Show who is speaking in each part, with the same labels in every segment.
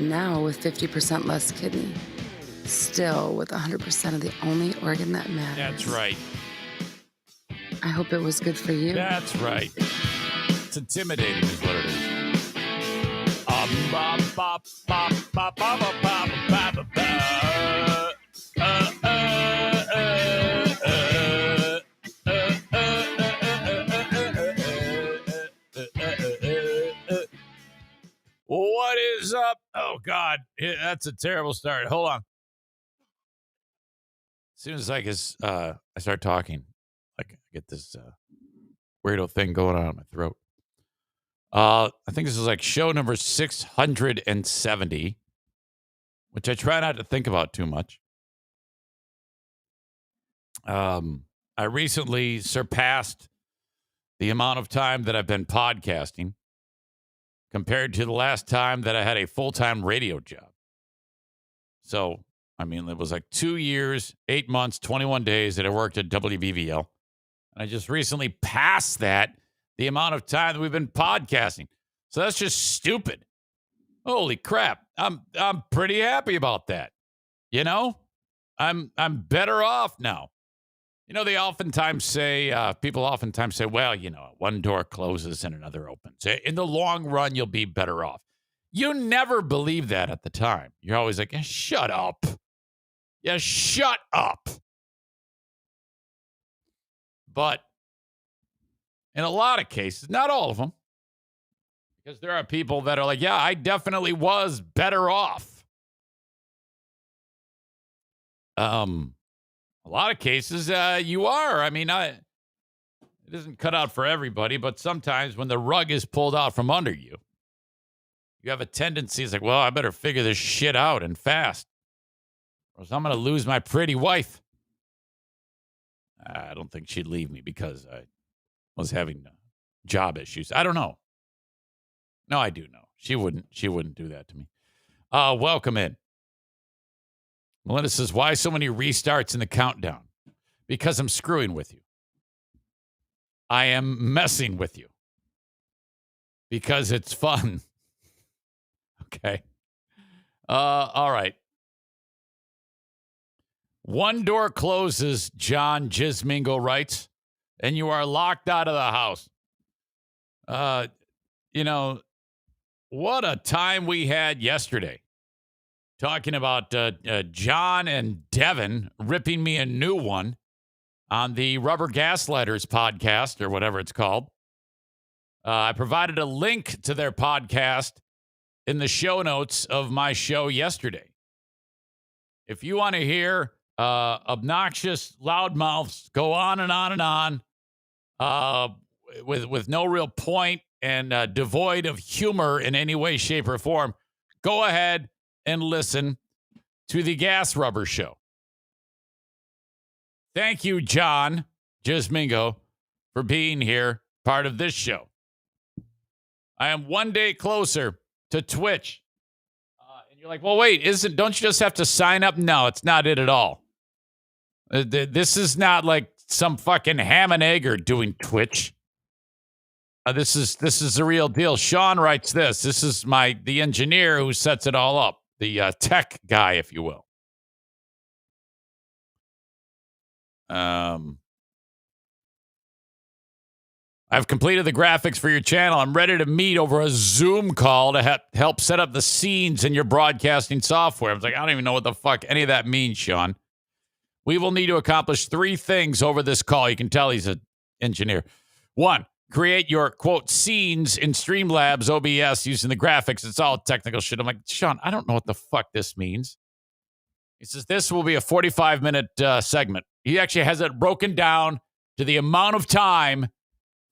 Speaker 1: Now with 50% less kidney. Still with 100% of the only organ that matters.
Speaker 2: That's right.
Speaker 1: I hope it was good for you.
Speaker 2: That's right. It's intimidating is what it is. What is up? Oh, God. That's a terrible start. Hold on. As soon as I start talking, like I get this weirdo thing going on in my throat. I think this is like show number 670, which I try not to think about too much. I recently surpassed the amount of time that I've been podcasting compared to the last time that I had a full-time radio job. So, I mean, it was like 2 years, 8 months, 21 days that I worked at WVVL. And I just recently passed that, the amount of time that we've been podcasting. So that's just stupid. Holy crap. I'm pretty happy about that. You know? I'm better off now. You know, they oftentimes say, people oftentimes say, well, you know, one door closes and another opens. In the long run, you'll be better off. You never believe that at the time. You're always like, shut up. Yeah, shut up. But in a lot of cases, not all of them, because there are people that are like, yeah, I definitely was better off. A lot of cases, you are. I mean, it isn't cut out for everybody, but sometimes when the rug is pulled out from under you, you have a tendency, it's like, well, I better figure this shit out and fast, or else I'm going to lose my pretty wife. I don't think she'd leave me because I was having job issues. I don't know. No, I do know. She wouldn't do that to me. Welcome in. Melinda says, why so many restarts in the countdown? Because I'm screwing with you. I am messing with you. Because it's fun. Okay. All right. One door closes, John Gismingo writes, and you are locked out of the house. You know, what a time we had yesterday. Talking about John and Devin ripping me a new one on the Rubber Gaslighters podcast, or whatever it's called. I provided a link to their podcast in the show notes of my show yesterday. If you want to hear obnoxious loudmouths go on and on and on with no real point and devoid of humor in any way, shape, or form, go ahead and listen to the Gas Rubber Show. Thank you, John Gismingo, for being here, part of this show. I am one day closer to Twitch. And you're like, well, wait, don't you just have to sign up? No, it's not it at all. This is not like some fucking ham and egger doing Twitch. This is the real deal. Sean writes this. This is the engineer who sets it all up, the tech guy, if you will. I've completed the graphics for your channel. I'm ready to meet over a Zoom call to help set up the scenes in your broadcasting software. I was like, I don't even know what the fuck any of that means, Sean. We will need to accomplish 3 things over this call. You can tell he's an engineer. 1, create your, quote, scenes in Streamlabs OBS using the graphics. It's all technical shit. I'm like, Sean, I don't know what the fuck this means. He says, this will be a 45-minute segment. He actually has it broken down to the amount of time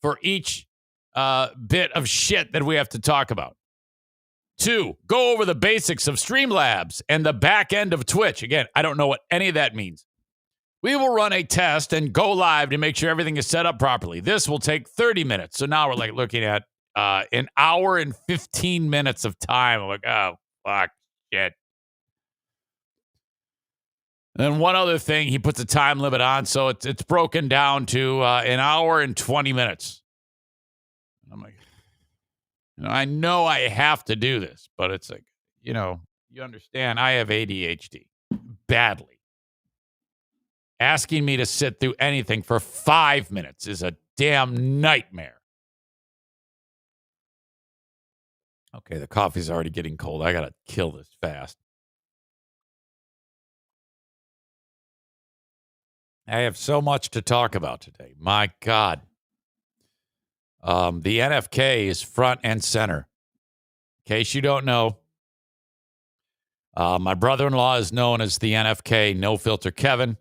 Speaker 2: for each bit of shit that we have to talk about. 2, go over the basics of Streamlabs and the back end of Twitch. Again, I don't know what any of that means. We will run a test and go live to make sure everything is set up properly. This will take 30 minutes. So now we're looking at an hour and 15 minutes of time. I'm like, oh, fuck, shit. And one other thing, he puts a time limit on, so it's broken down to an hour and 20 minutes. I'm like, I know I have to do this, but it's like, you understand, I have ADHD badly. Asking me to sit through anything for 5 minutes is a damn nightmare. Okay, the coffee's already getting cold. I got to kill this fast. I have so much to talk about today. My God. The NFK is front and center. In case you don't know, my brother-in-law is known as the NFK, No Filter Kevin.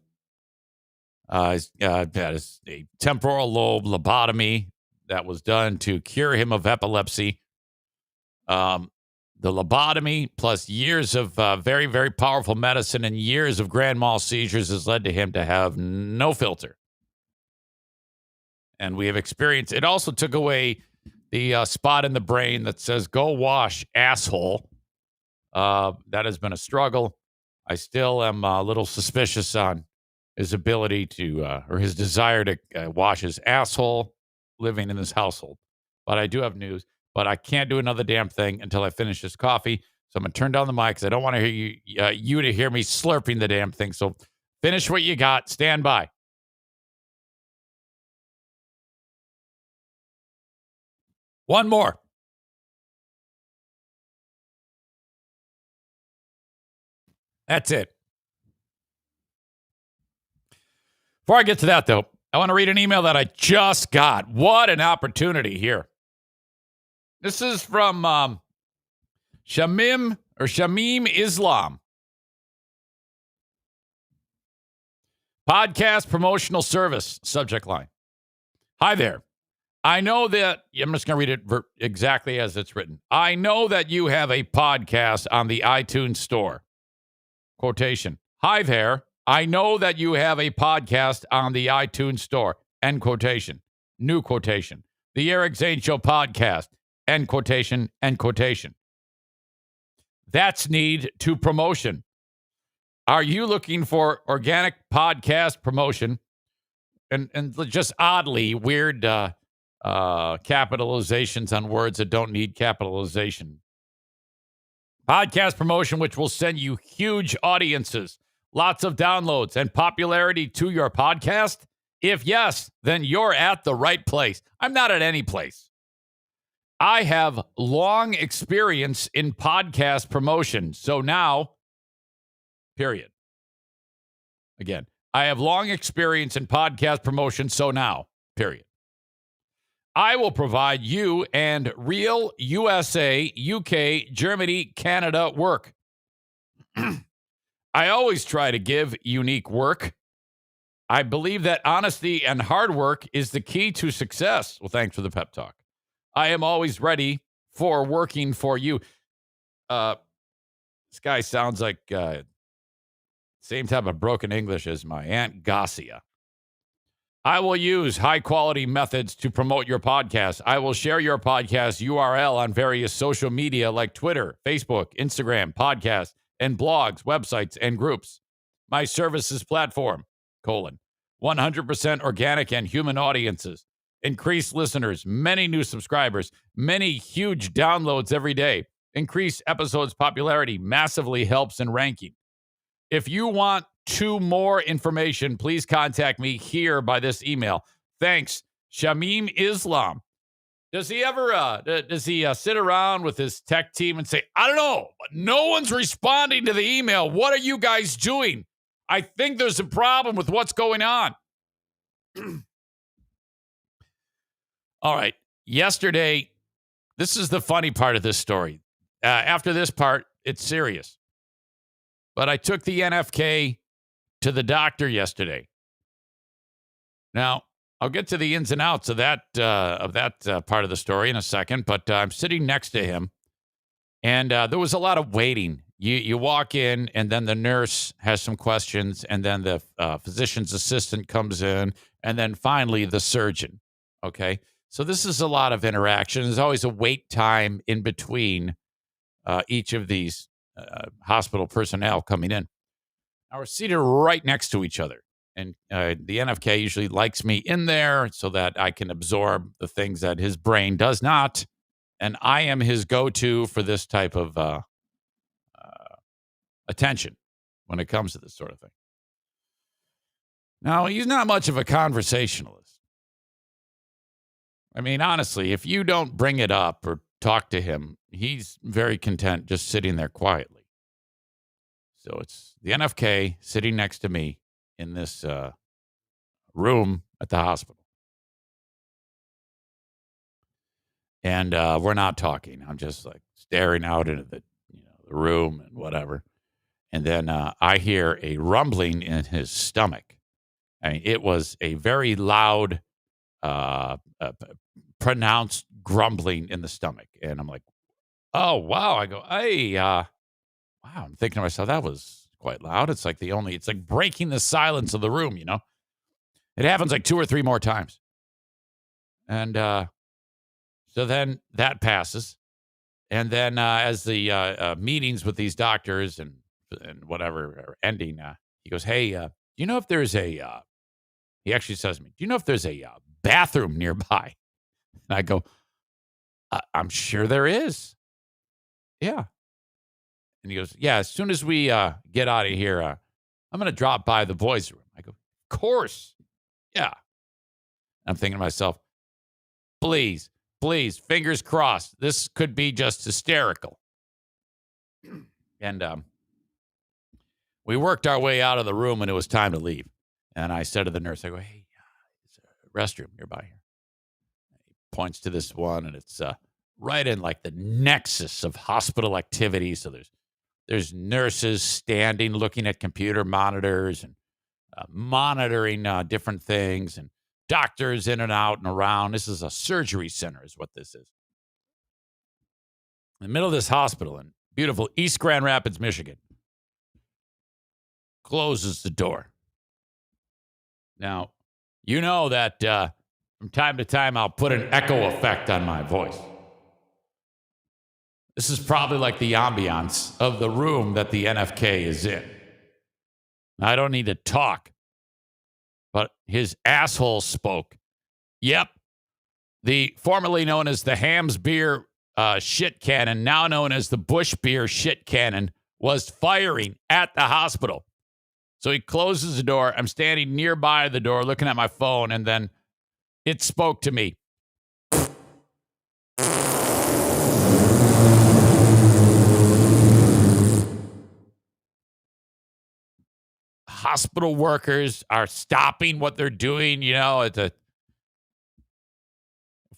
Speaker 2: He's had a temporal lobe lobotomy that was done to cure him of epilepsy. The lobotomy plus years of very, very powerful medicine and years of grand mal seizures has led to him to have no filter. And we have experienced, it also took away the spot in the brain that says, go wash, asshole. That has been a struggle. I still am a little suspicious on his ability to, or his desire to wash his asshole living in this household. But I do have news. But I can't do another damn thing until I finish this coffee. So I'm going to turn down the mic because I don't want to hear you to hear me slurping the damn thing. So finish what you got. Stand by. One more. That's it. Before I get to that, though, I want to read an email that I just got. What an opportunity here. This is from Shamim Islam. Podcast promotional service, subject line. Hi there. I know that, I'm just going to read it exactly as it's written. I know that you have a podcast on the iTunes store. Quotation. Hi there. I know that you have a podcast on the iTunes store. End quotation. New quotation. The Eric Zane Show podcast. End quotation, end quotation. That's need to promotion. Are you looking for organic podcast promotion? And just oddly weird capitalizations on words that don't need capitalization. Podcast promotion, which will send you huge audiences, lots of downloads, and popularity to your podcast? If yes, then you're at the right place. I'm not at any place. I have long experience in podcast promotion. So now, period. Again, I have long experience in podcast promotion. So now, period. I will provide you and real USA, UK, Germany, Canada work. I always try to give unique work. I believe that honesty and hard work is the key to success. Well, thanks for the pep talk. I am always ready for working for you. This guy sounds like same type of broken English as my Aunt Garcia. I will use high-quality methods to promote your podcast. I will share your podcast URL on various social media like Twitter, Facebook, Instagram, podcasts, and blogs, websites, and groups. My services platform, 100% organic and human audiences. increased listeners, many new subscribers, many huge downloads every day. Increased episodes popularity massively helps in ranking. If you want more information, please contact me here by this email. Thanks, Shamim Islam. Does he ever sit around with his tech team and say, I don't know, but no one's responding to the email. What are you guys doing? I think there's a problem with what's going on. All right. Yesterday, this is the funny part of this story. After this part, it's serious. But I took the NFK to the doctor yesterday. Now, I'll get to the ins and outs of that part of the story in a second, but I'm sitting next to him, and there was a lot of waiting. You walk in, and then the nurse has some questions, and then the physician's assistant comes in, and then finally the surgeon, okay? So this is a lot of interaction. There's always a wait time in between each of these hospital personnel coming in. Now, we're seated right next to each other. And the NFK usually likes me in there so that I can absorb the things that his brain does not. And I am his go-to for this type of attention when it comes to this sort of thing. Now, he's not much of a conversationalist. I mean, honestly, if you don't bring it up or talk to him, he's very content just sitting there quietly. So it's the NFK sitting next to me in this room at the hospital. And we're not talking. I'm just like staring out into the room and whatever. And then I hear a rumbling in his stomach. I mean, it was a very loud, pronounced grumbling in the stomach. And I'm like, oh, wow. I go, hey, wow. I'm thinking to myself, that was quite loud. It's like breaking the silence of the room, you know? It happens like 2 or 3 more times. And so then that passes. And then as the meetings with these doctors and whatever are ending, he goes, hey, do you know if there's he actually says to me, do you know if there's a bathroom nearby? And I go, I'm sure there is. Yeah. And he goes, yeah, as soon as we get out of here, I'm going to drop by the boys' room. I go, of course. Yeah. I'm thinking to myself, please, fingers crossed. This could be just hysterical. And we worked our way out of the room, and it was time to leave. And I said to the nurse, I go, hey, there's a restroom nearby here. He points to this one, and it's right in like the nexus of hospital activity. So there's nurses standing, looking at computer monitors and monitoring different things, and doctors in and out and around. This is a surgery center is what this is. In the middle of this hospital in beautiful East Grand Rapids, Michigan. Closes the door. Now, you know that from time to time I'll put an echo effect on my voice. This is probably like the ambiance of the room that the NFK is in. I don't need to talk, but his asshole spoke. Yep. The formerly known as the Hams Beer shit cannon, now known as the Bush Beer shit cannon, was firing at the hospital. So he closes the door. I'm standing nearby the door looking at my phone, and then it spoke to me. Hospital workers are stopping what they're doing. You know, if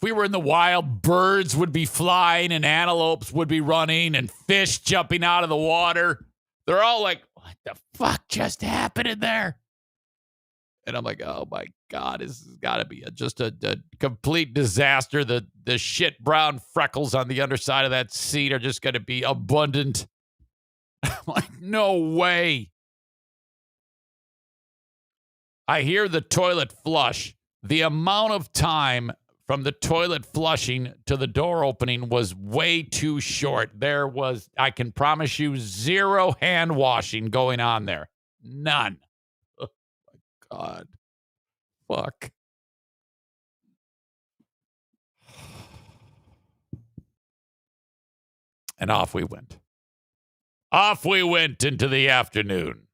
Speaker 2: we were in the wild, birds would be flying and antelopes would be running and fish jumping out of the water. They're all like, what the fuck just happened in there? And I'm like, oh my God, this has got to be just a complete disaster. The shit brown freckles on the underside of that seat are just going to be abundant. I'm like, no way. I hear the toilet flush. The amount of time from the toilet flushing to the door opening was way too short. There was, I can promise you, 0 hand washing going on there. None. Oh, my God. Fuck. And off we went. Off we went into the afternoon.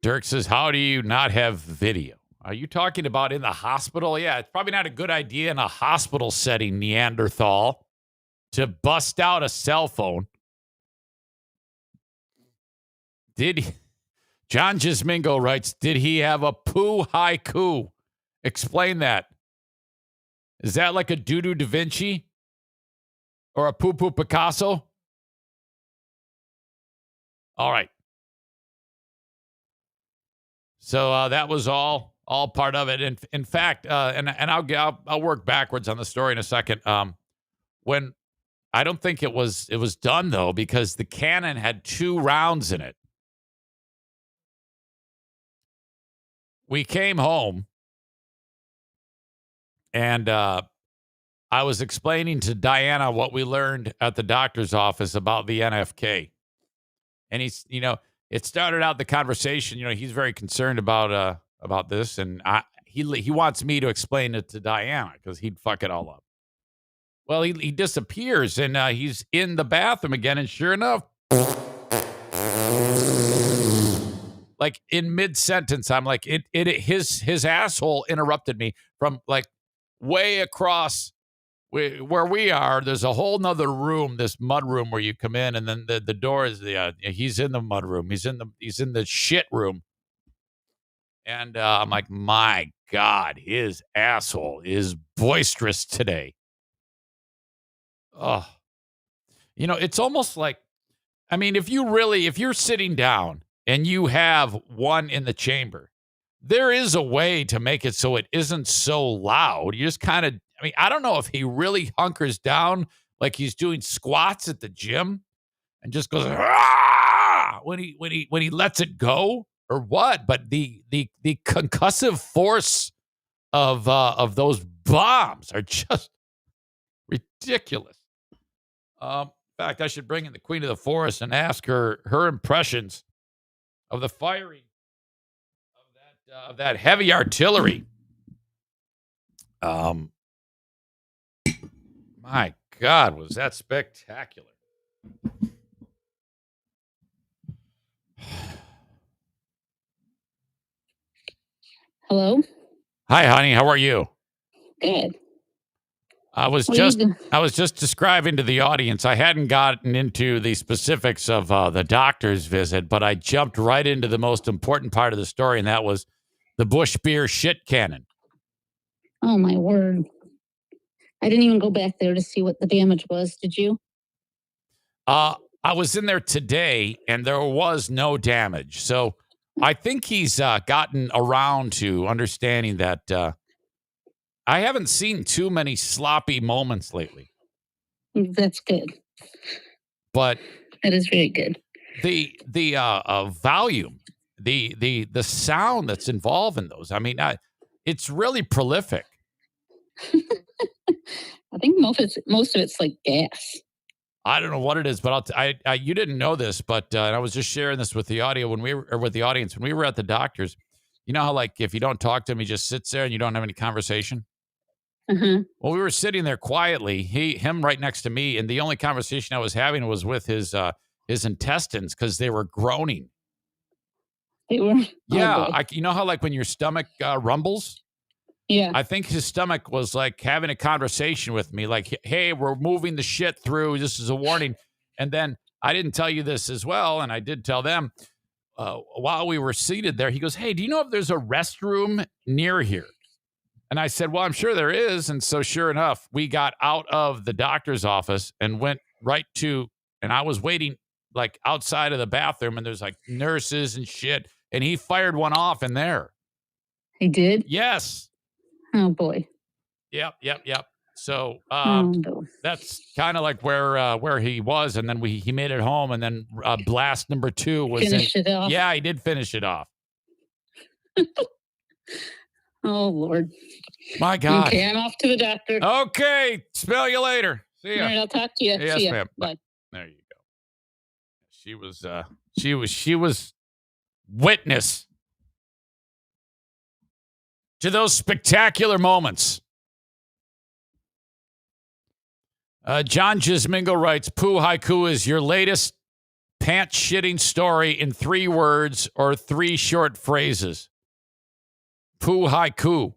Speaker 2: Dirk says, how do you not have video? Are you talking about in the hospital? Yeah, it's probably not a good idea in a hospital setting, Neanderthal, to bust out a cell phone. John Gismingo writes, did he have a poo haiku? Explain that. Is that like a doo-doo Da Vinci? Or a poo-poo Picasso? All right. So that was all part of it. In fact, and I'll work backwards on the story in a second. When I don't think it was done though, because the cannon had 2 rounds in it. We came home, and I was explaining to Diana what we learned at the doctor's office about the NFK, and he's, it started out the conversation. He's very concerned about this, and he wants me to explain it to Diana because he'd fuck it all up. Well, he disappears, and he's in the bathroom again, and sure enough, like in mid-sentence, I'm like, his asshole interrupted me from like way across where we are. There's a whole nother room, this mud room where you come in, and then the door is he's in the mud room. He's in the shit room. And I'm like, my God, his asshole is boisterous today. Oh, it's almost like, I mean, if you're sitting down and you have one in the chamber, there is a way to make it so it isn't so loud. You just kind of, I don't know if he really hunkers down like he's doing squats at the gym and just goes when he lets it go or what. But the concussive force of those bombs are just ridiculous. In fact, I should bring in the Queen of the Forest and ask her impressions of the firing of that heavy artillery. My God, was that spectacular?
Speaker 3: Hello?
Speaker 2: Hi, honey. How are you?
Speaker 3: Good.
Speaker 2: I was just describing to the audience. I hadn't gotten into the specifics of the doctor's visit, but I jumped right into the most important part of the story, and that was the Bush beer shit cannon.
Speaker 3: Oh, my word. I didn't even go back there to see what the damage was. Did you?
Speaker 2: I was in there today, and there was no damage. So I think he's gotten around to understanding that I haven't seen too many sloppy moments lately.
Speaker 3: That's good.
Speaker 2: But
Speaker 3: that is very good.
Speaker 2: The volume, the sound that's involved in those. I mean, it's really prolific.
Speaker 3: I think most of it's like gas.
Speaker 2: I don't know what it is, but you didn't know this, but I was just sharing this with the audience when we were at the doctor's. You know how, like, if you don't talk to him, he just sits there and you don't have any conversation?
Speaker 3: Mm-hmm.
Speaker 2: Well, we were sitting there quietly, him right next to me, and the only conversation I was having was with his intestines because they were groaning.
Speaker 3: They were?
Speaker 2: Yeah. You know how, like, when your stomach rumbles?
Speaker 3: Yeah.
Speaker 2: I think his stomach was, like, having a conversation with me, like, hey, we're moving the shit through. This is a warning. And then I didn't tell you this as well, and I did tell them. While we were seated there, he goes, hey, do you know if there's a restroom near here? And I said, well, I'm sure there is. And so sure enough, we got out of the doctor's office and went right to, and I was waiting like outside of the bathroom, and there's like nurses and shit. And he fired one off in there.
Speaker 3: He did?
Speaker 2: Yes.
Speaker 3: Oh, boy.
Speaker 2: Yep. So
Speaker 3: no.
Speaker 2: That's kind of like where he was, and then he made it home, and then blast number 2 was
Speaker 3: finished it off.
Speaker 2: Yeah, he did finish it off.
Speaker 3: Oh, Lord.
Speaker 2: My God.
Speaker 3: Okay, I'm off to the doctor.
Speaker 2: Okay, smell you later. See ya.
Speaker 3: All right, I'll talk to you.
Speaker 2: Yes,
Speaker 3: See ya.
Speaker 2: ma'am.
Speaker 3: Bye.
Speaker 2: There you go. She was witness to those spectacular moments. John Gismingo writes, Pooh Haiku is your latest pants-shitting story in 3 words or 3 short phrases. Pooh Haiku.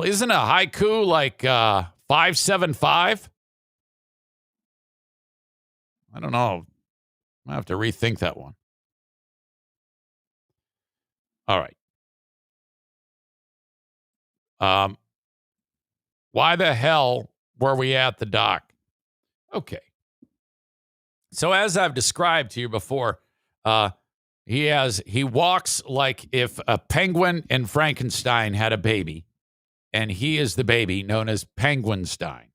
Speaker 2: Isn't a haiku like 575? I don't know. I have to rethink that one. All right. Why the hell were we at the dock? Okay. So as I've described to you before, he walks like if a penguin and Frankenstein had a baby, and he is the baby known as Penguinstein.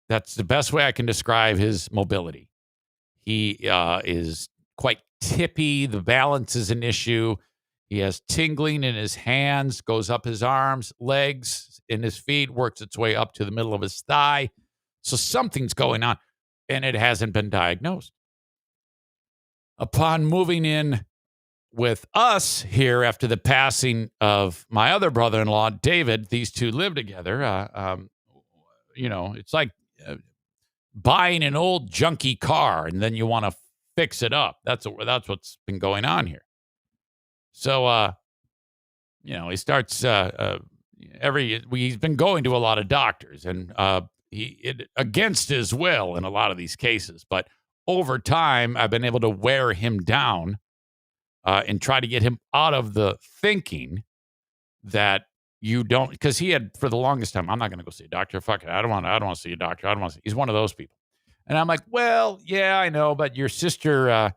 Speaker 2: That's the best way I can describe his mobility. He is quite tippy. The balance is an issue. He has tingling in his hands, goes up his arms, legs, in his feet, works its way up to the middle of his thigh. So something's going on, and it hasn't been diagnosed. Upon moving in with us here after the passing of my other brother-in-law, David, these two live together. It's like buying an old junky car, and then you want to fix it up. That's what's been going on here. So, he starts he's been going to a lot of doctors, and against his will in a lot of these cases. But over time, I've been able to wear him down and try to get him out of the thinking that you don't, because he had for the longest time, I'm not going to go see a doctor. Fuck it, I don't want to see a doctor. I don't want to. He's one of those people, and I'm like, well, yeah, I know, but your sister.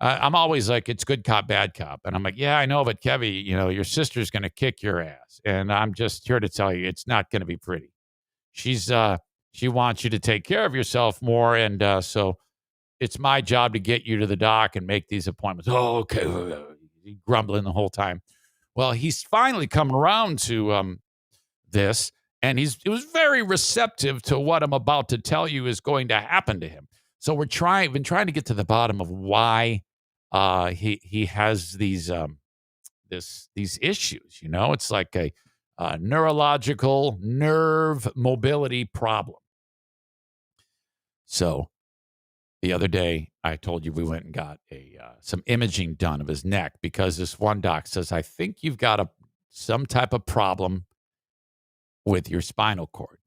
Speaker 2: I'm always like, it's good cop, bad cop. And I'm like, yeah, I know, but Kevy, your sister's going to kick your ass. And I'm just here to tell you, it's not going to be pretty. She wants you to take care of yourself more. And so it's my job to get you to the doc and make these appointments. Oh, okay. He's grumbling the whole time. Well, he's finally coming around to this. And he was very receptive to what I'm about to tell you is going to happen to him. So we've been trying to get to the bottom of why he has these issues. It's like a neurological nerve mobility problem. So the other day, I told you we went and got some imaging done of his neck because this one doc says, I think you've got some type of problem with your spinal cord.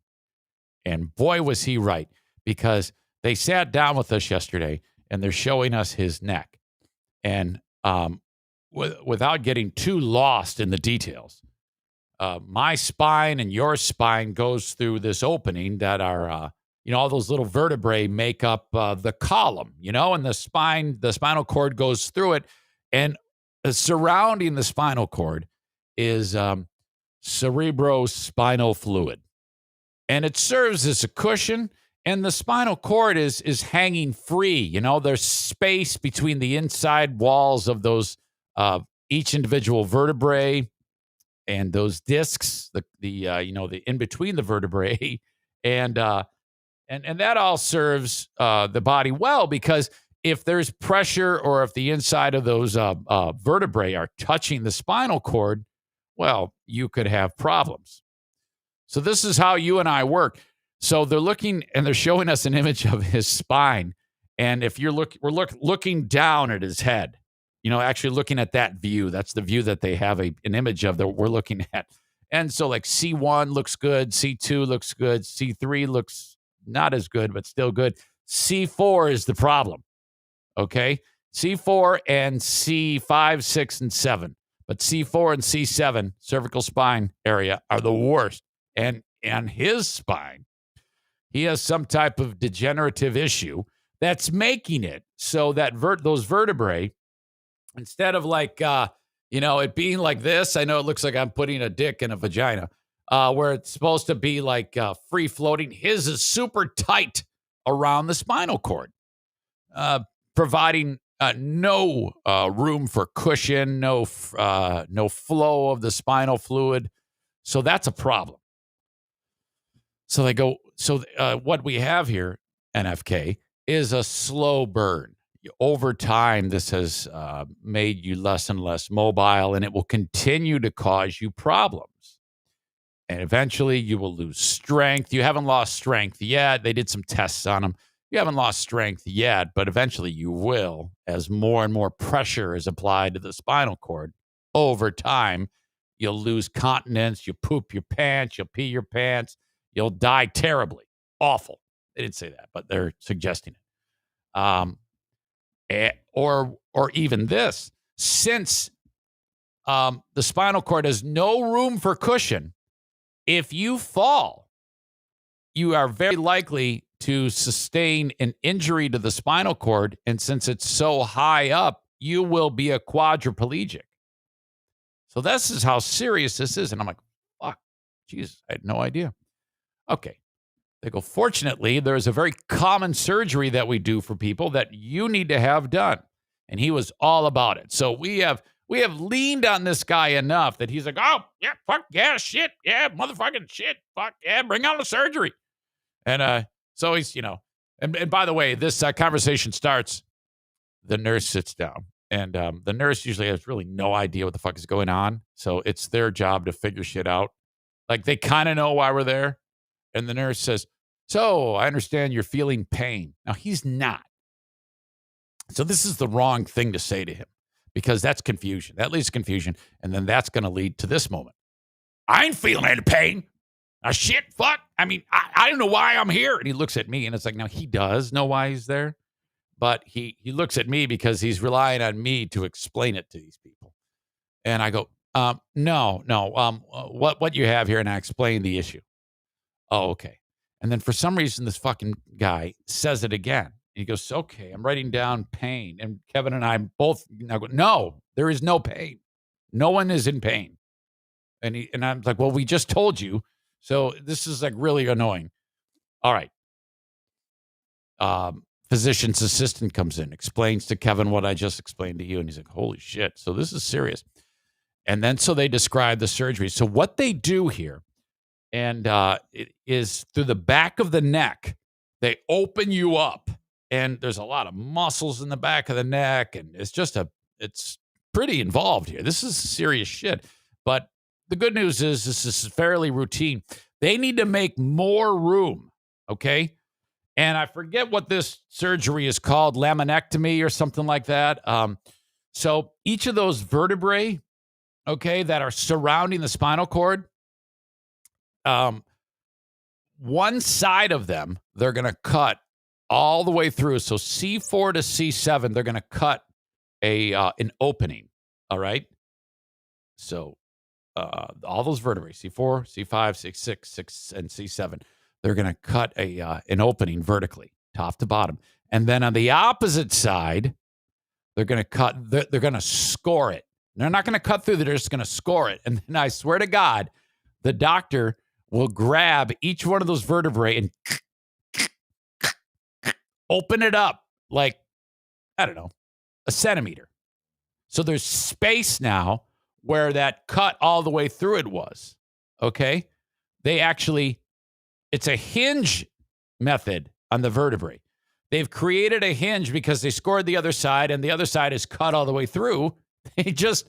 Speaker 2: And boy, was he right, because they sat down with us yesterday and they're showing us his neck. And without getting too lost in the details, my spine and your spine goes through this opening that are, all those little vertebrae make up the column, and the spinal cord goes through it. And surrounding the spinal cord is cerebrospinal fluid. And it serves as a cushion. And the spinal cord is hanging free. There's space between the inside walls of those each individual vertebrae and those discs, the in between the vertebrae, and that all serves the body well, because if there's pressure or if the inside of those vertebrae are touching the spinal cord, well, you could have problems. So this is how you and I work. So they're looking and they're showing us an image of his spine. And if we're looking down at his head, actually looking at that view, that's the view that they have an image of that we're looking at. And so like C1 looks good. C2 looks good. C3 looks not as good, but still good. C4 is the problem. Okay. C4 and C5, 6, and 7. But C4 and C7, cervical spine area, are the worst. And his spine, he has some type of degenerative issue that's making it so that those vertebrae, instead of like, it being like this, I know it looks like I'm putting a dick in a vagina, where it's supposed to be like free floating. His is super tight around the spinal cord, providing no room for cushion, no flow of the spinal fluid. So that's a problem. So what we have here, NFK, is a slow burn. over time, this has made you less and less mobile, and it will continue to cause you problems. And eventually you will lose strength. You haven't lost strength yet. They did some tests on them. You haven't lost strength yet, but eventually you will as more and more pressure is applied to the spinal cord. Over time, you'll lose continence. You'll poop your pants. You'll pee your pants. You'll die terribly. Awful. They didn't say that, but they're suggesting it. Or even this, since the spinal cord has no room for cushion, if you fall, you are very likely to sustain an injury to the spinal cord. And since it's so high up, you will be a quadriplegic. So this is how serious this is. And I'm like, fuck, Jesus, I had no idea. Okay. They go, fortunately, there's a very common surgery that we do for people that you need to have done. And he was all about it. So we have leaned on this guy enough that he's like, oh, yeah, fuck, yeah, shit, yeah, motherfucking shit, fuck, yeah, bring on the surgery. And so he's, and by the way, this conversation starts, the nurse sits down. And the nurse usually has really no idea what the fuck is going on. So it's their job to figure shit out. Like, they kind of know why we're there. And the nurse says, so I understand you're feeling pain. Now, he's not. So this is the wrong thing to say to him, because that's confusion. That leads to confusion. And then that's going to lead to this moment. I ain't feeling any pain. Shit, fuck. I mean, I don't know why I'm here. And he looks at me, and it's like, now he does know why he's there. But he looks at me because he's relying on me to explain it to these people. And I go, no. What you have here, and I explain the issue. Oh, okay. And then for some reason, this fucking guy says it again. He goes, okay, I'm writing down pain. And Kevin and I both now go, no, there is no pain. No one is in pain. And I'm like, well, we just told you. So this is like really annoying. All right. Physician's assistant comes in, explains to Kevin what I just explained to you. And he's like, holy shit. So this is serious. And then so they describe the surgery. So what they do here, and it is through the back of the neck, they open you up. And there's a lot of muscles in the back of the neck. And it's pretty involved here. This is serious shit. But the good news is this is fairly routine. They need to make more room, okay? And I forget what this surgery is called, laminectomy or something like that. So each of those vertebrae, okay, that are surrounding the spinal cord, one side of them, they're going to cut all the way through. So C4 to C7, they're going to cut an opening, all right? So all those vertebrae, C4, C5, C6, 6, and C7, they're going to cut an opening vertically, top to bottom. And then on the opposite side, they're going to they're going to score it. They're not going to cut through, they're just going to score it. And then I swear to God, the doctor will grab each one of those vertebrae and open it up like, I don't know, a centimeter. So there's space now where that cut all the way through it was. Okay? It's a hinge method on the vertebrae. They've created a hinge because they scored the other side and the other side is cut all the way through. They just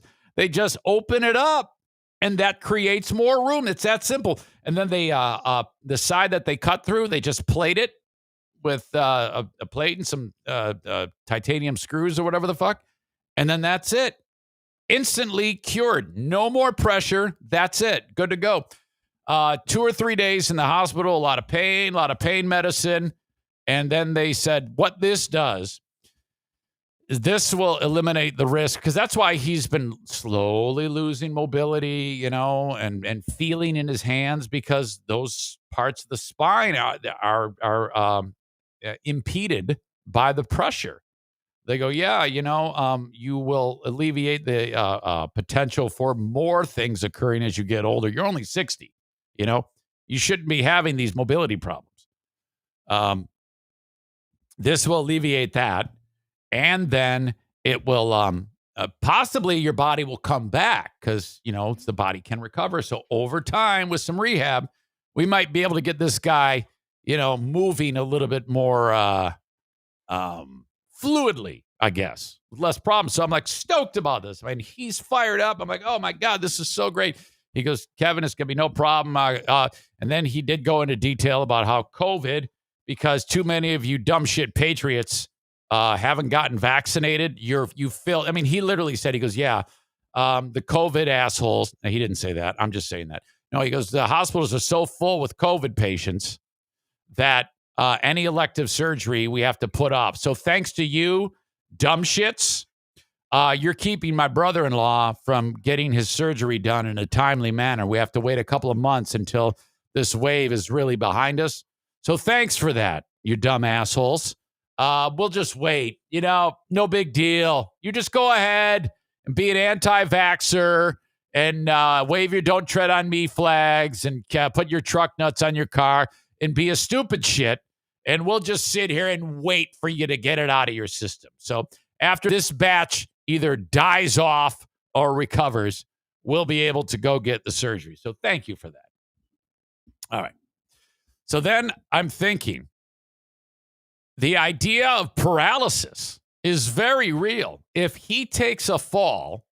Speaker 2: open it up and that creates more room. It's that simple. And then they the side that they cut through, they just plate it with a plate and some titanium screws or whatever the fuck. And then that's it. Instantly cured. No more pressure. That's it. Good to go. 2 or 3 days in the hospital, a lot of pain medicine. And then they said, what this does is this will eliminate the risk, because that's why he's been slowly losing mobility, and feeling in his hands, because those parts of the spine are impeded by the pressure. They go, yeah, you will alleviate the potential for more things occurring as you get older. You're only 60, You shouldn't be having these mobility problems. This will alleviate that. And then it will possibly your body will come back because, the body can recover. So over time with some rehab, we might be able to get this guy, moving a little bit more fluidly. I guess, with less problems. So I'm like stoked about this. I mean, he's fired up. I'm like, oh my God, this is so great. He goes, Kevin, it's going to be no problem. And then he did go into detail about how COVID, because too many of you dumb shit patriots haven't gotten vaccinated. You feel, I mean, he literally said, he goes, yeah, the COVID assholes. Now, he didn't say that. I'm just saying that. No, he goes, the hospitals are so full with COVID patients that any elective surgery we have to put off. So thanks to you, dumb shits, you're keeping my brother-in-law from getting his surgery done in a timely manner. We have to wait a couple of months until this wave is really behind us. So thanks for that, you dumb assholes. We'll just wait. You know, no big deal. You just go ahead and be an anti-vaxxer and wave your don't tread on me flags and put your truck nuts on your car and be a stupid shit. And we'll just sit here and wait for you to get it out of your system. So after this batch either dies off or recovers, we'll be able to go get the surgery. So thank you for that. All right. So then I'm thinking the idea of paralysis is very real. If he takes a fall,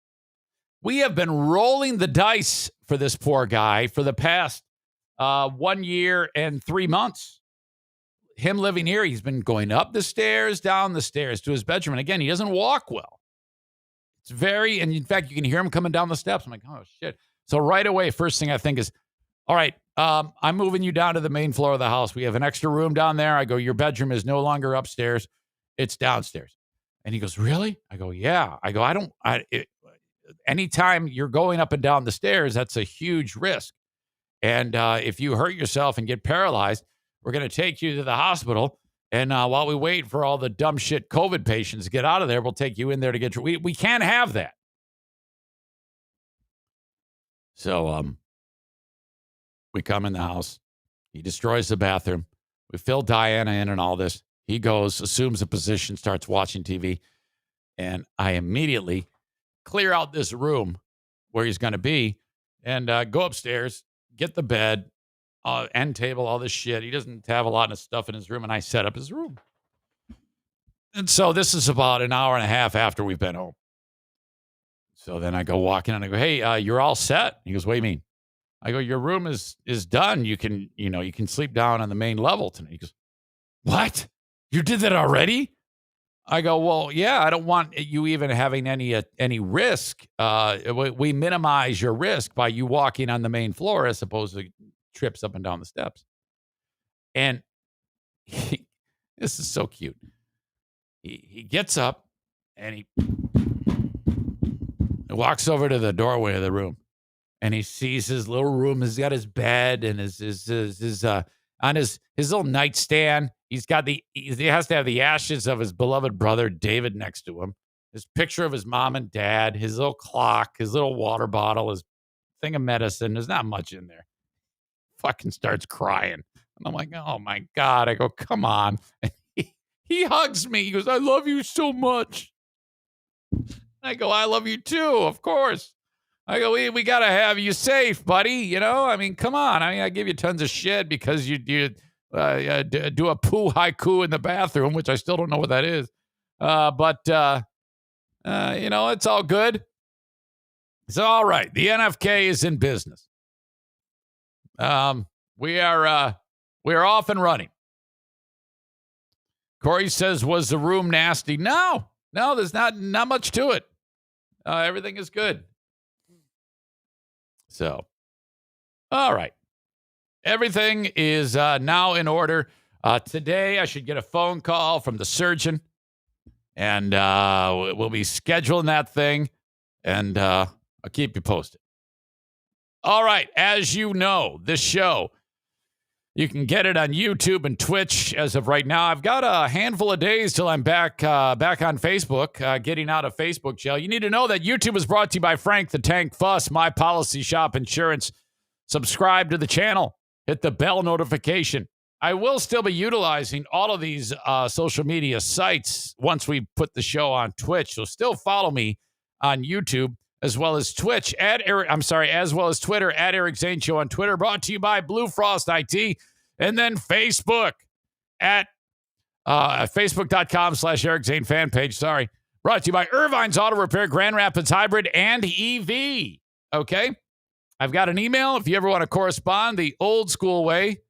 Speaker 2: we have been rolling the dice for this poor guy for the past 1 year and 3 months. Him living here, he's been going up the stairs, down the stairs to his bedroom. And again, he doesn't walk well. It's very, and in fact, you can hear him coming down the steps. I'm like, oh, shit. So right away, first thing I think is, all right, I'm moving you down to the main floor of the house. We have an extra room down there. I go, your bedroom is no longer upstairs. It's downstairs. And he goes, really? I go, yeah. I go, anytime you're going up and down the stairs, that's a huge risk. And if you hurt yourself and get paralyzed, we're going to take you to the hospital. And while we wait for all the dumb shit COVID patients to get out of there, we'll take you in there to get you. We can't have that. So we come in the house. He destroys the bathroom. We fill Diana in and all this. He goes, assumes a position, starts watching TV. And I immediately clear out this room where he's going to be and go upstairs, get the bed, end table, all this shit. He doesn't have a lot of stuff in his room, and I set up his room. And so this is about an hour and a half after we've been home. So then I go walk in and I go, hey, you're all set? He goes, what do you mean? I go, your room is done. You can sleep down on the main level tonight. He goes, what? You did that already? I go, well, yeah, I don't want you even having any risk. We minimize your risk by you walking on the main floor as opposed to trips up and down the steps. And this is so cute. He gets up and he walks over to the doorway of the room and he sees his little room. He's got his bed and his on his little nightstand. He has to have the ashes of his beloved brother David next to him. His picture of his mom and dad, his little clock, his little water bottle, his thing of medicine. There's not much in there. Fucking starts crying. And I'm like, oh my God. I go, come on. And he hugs me. He goes, I love you so much. I go, I love you too, of course. I go, we got to have you safe, buddy. You know, I mean, come on. I mean, I give you tons of shit because you do a poo haiku in the bathroom, which I still don't know what that is. But it's all good. It's all right. The NFK is in business. We are off and running. Corey says, was the room nasty? No, there's not much to it. Everything is good. So, all right. Everything is now in order. Today, I should get a phone call from the surgeon, and we'll be scheduling that thing, and I'll keep you posted. All right. As you know, this show, you can get it on YouTube and Twitch as of right now. I've got a handful of days till I'm back on Facebook, getting out of Facebook jail. You need to know that YouTube is brought to you by Frank the Tank Fuss, My Policy Shop Insurance. Subscribe to the channel. Hit the bell notification. I will still be utilizing all of these social media sites once we put the show on Twitch. So still follow me on YouTube as well as Twitch as well as Twitter at Eric Zane Show on Twitter. Brought to you by Blue Frost IT, and then Facebook at Facebook.com/Eric Zane fan page. Sorry. Brought to you by Irvine's Auto Repair, Grand Rapids Hybrid, and EV. Okay? I've got an email if you ever want to correspond the old school way.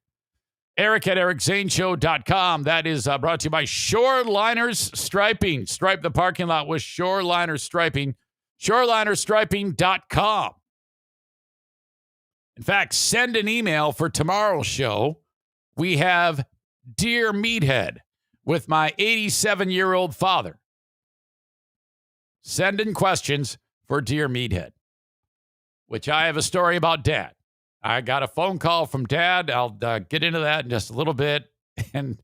Speaker 2: Eric@ericzaneshow.com. That is brought to you by Shoreliners Striping. Stripe the parking lot with Shoreliners Striping. Shorelinerstriping.com. In fact, send an email for tomorrow's show. We have Dear Meathead with my 87-year-old father. Send in questions for Dear Meathead, which I have a story about Dad. I got a phone call from Dad. I'll get into that in just a little bit. And,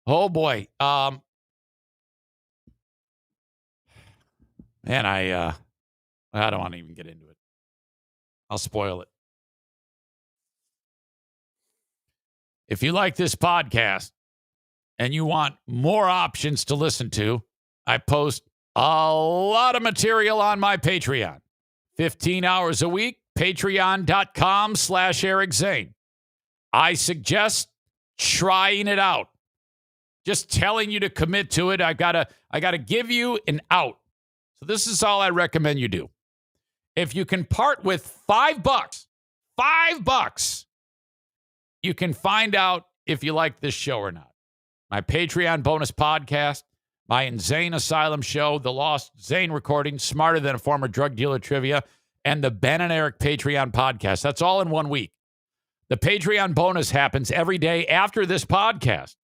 Speaker 2: oh, boy. Man, I don't want to even get into it. I'll spoil it. If you like this podcast and you want more options to listen to, I post a lot of material on my Patreon. 15 hours a week, patreon.com/Eric Zane. I suggest trying it out. Just telling you to commit to it. I gotta give you an out. So this is all I recommend you do. If you can part with $5, you can find out if you like this show or not. My Patreon bonus podcast, my Insane Asylum show, the Lost Zane recording, Smarter Than a Former Drug Dealer trivia, and the Ben and Eric Patreon podcast. That's all in 1 week. The Patreon bonus happens every day after this podcast.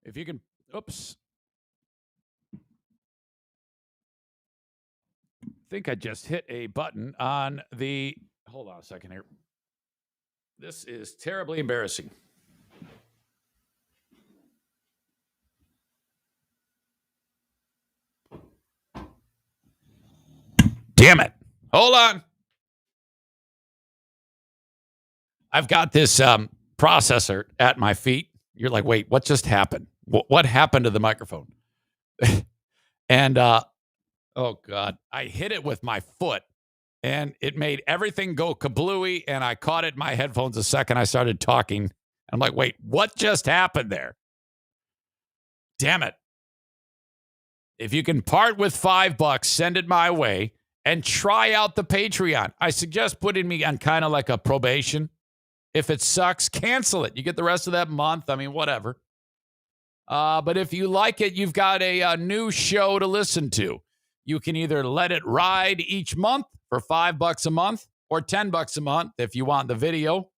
Speaker 2: If you can, oops. I think I just hit a button on the, hold on a second here. This is terribly embarrassing. Damn it. Hold on. I've got this processor at my feet. You're like, wait, what just happened? What happened to the microphone? And, oh, God, I hit it with my foot, and it made everything go kablooey, and I caught it in my headphones the second I started talking. I'm like, wait, what just happened there? Damn it. If you can part with $5, send it my way. And try out the Patreon. I suggest putting me on kind of like a probation. If it sucks, cancel it. You get the rest of that month. I mean, whatever. But if you like it, you've got a new show to listen to. You can either let it ride each month for $5 a month or $10 a month if you want the video,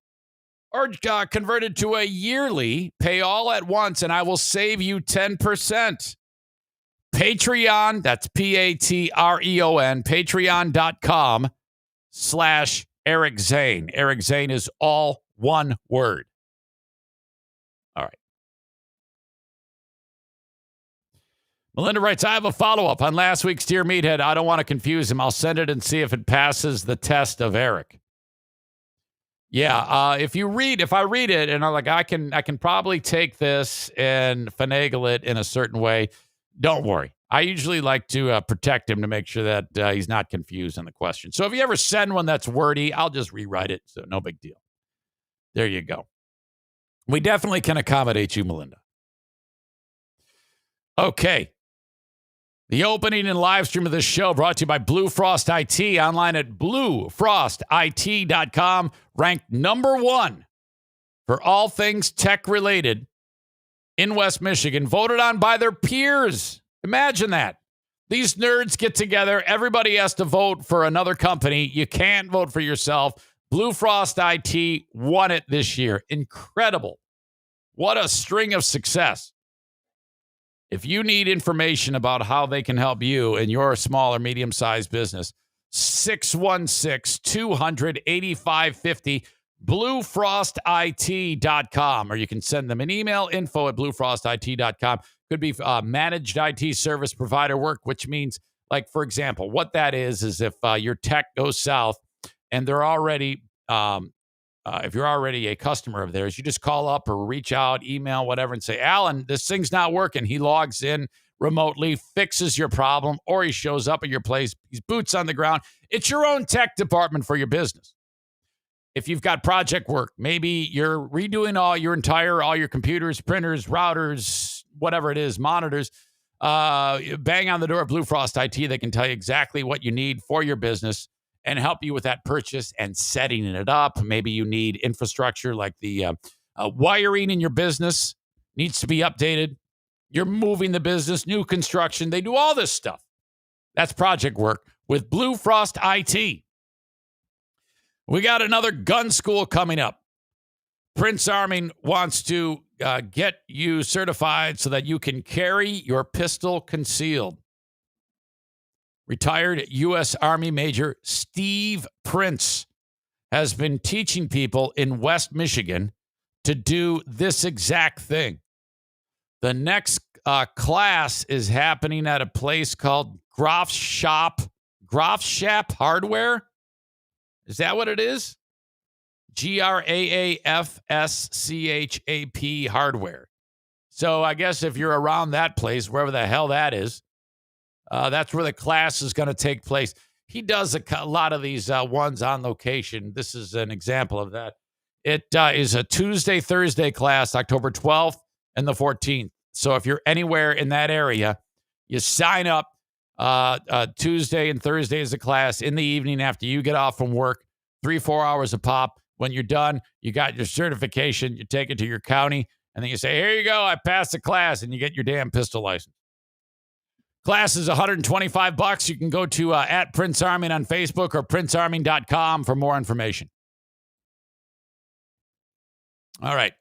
Speaker 2: or convert it to a yearly, pay all at once, and I will save you 10%. Patreon, that's Patreon, patreon.com/Eric Zane. Eric Zane is all one word. All right. Melinda writes, I have a follow-up on last week's Dear Meathead. I don't want to confuse him. I'll send it and see if it passes the test of Eric. Yeah, if I read it and I'm like, I can probably take this and finagle it in a certain way. Don't worry. I usually like to protect him to make sure that he's not confused on the question. So if you ever send one that's wordy, I'll just rewrite it. So no big deal. There you go. We definitely can accommodate you, Melinda. Okay. The opening and live stream of this show brought to you by Blue Frost IT, online at bluefrostit.com, ranked #1 for all things tech-related in West Michigan, voted on by their peers. Imagine that. These nerds get together. Everybody has to vote for another company. You can't vote for yourself. Blue Frost IT won it this year. Incredible. What a string of success. If you need information about how they can help you in your small or medium-sized business, 616-200-8550, bluefrostit.com, or you can send them an email, info@bluefrostit.com. Could be managed IT service provider work, which means, like, for example, what that is if your tech goes south and they're already, if you're already a customer of theirs, you just call up or reach out, email, whatever, and say, Alan, this thing's not working. He logs in remotely, fixes your problem, or he shows up at your place. He's boots on the ground. It's your own tech department for your business. If you've got project work, maybe you're redoing all your computers, printers, routers, whatever it is, monitors, bang on the door at Blue Frost IT. They can tell you exactly what you need for your business and help you with that purchase and setting it up. Maybe you need infrastructure like the wiring in your business needs to be updated. You're moving the business, new construction. They do all this stuff. That's project work with Blue Frost IT. We got another gun school coming up. Prince Army wants to get you certified so that you can carry your pistol concealed. Retired U.S. Army Major Steve Prince has been teaching people in West Michigan to do this exact thing. The next class is happening at a place called Groff Shop Hardware. Is that what it is? GRAAFSCHAP Hardware. So I guess if you're around that place, wherever the hell that is, that's where the class is going to take place. He does a lot of these ones on location. This is an example of that. It is a Tuesday, Thursday class, October 12th and the 14th. So if you're anywhere in that area, you sign up. Tuesday and Thursday is a class in the evening after you get off from work, 3-4 hours a pop. When you're done, you got your certification, you take it to your county, and then you say, here you go, I passed the class, and you get your damn pistol license. Class is $125. You can go to at Prince Army on Facebook or princearmy.com for more information. All right.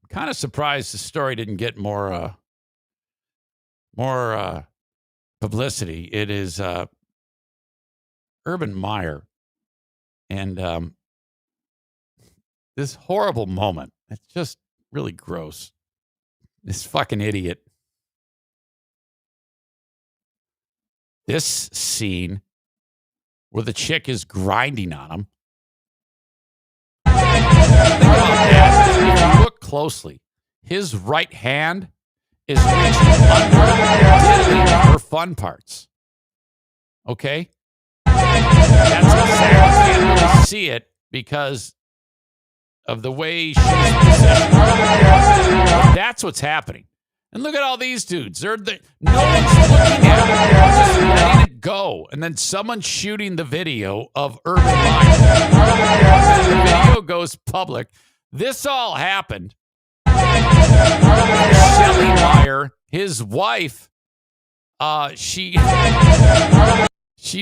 Speaker 2: I'm kind of surprised the story didn't get more publicity. It is Urban Meyer and this horrible moment. It's just really gross. This fucking idiot. This scene where the chick is grinding on him. If you look closely, his right hand is reaching under her fun parts. Okay? That's exactly, you can't really see it because of the way she's positioned. That's what's happening. And look at all these dudes. No one's looking at it. Just letting it go. And then someone's shooting the video of Urban Meyer. The video goes public. This all happened. Shelly Meyer, his wife, she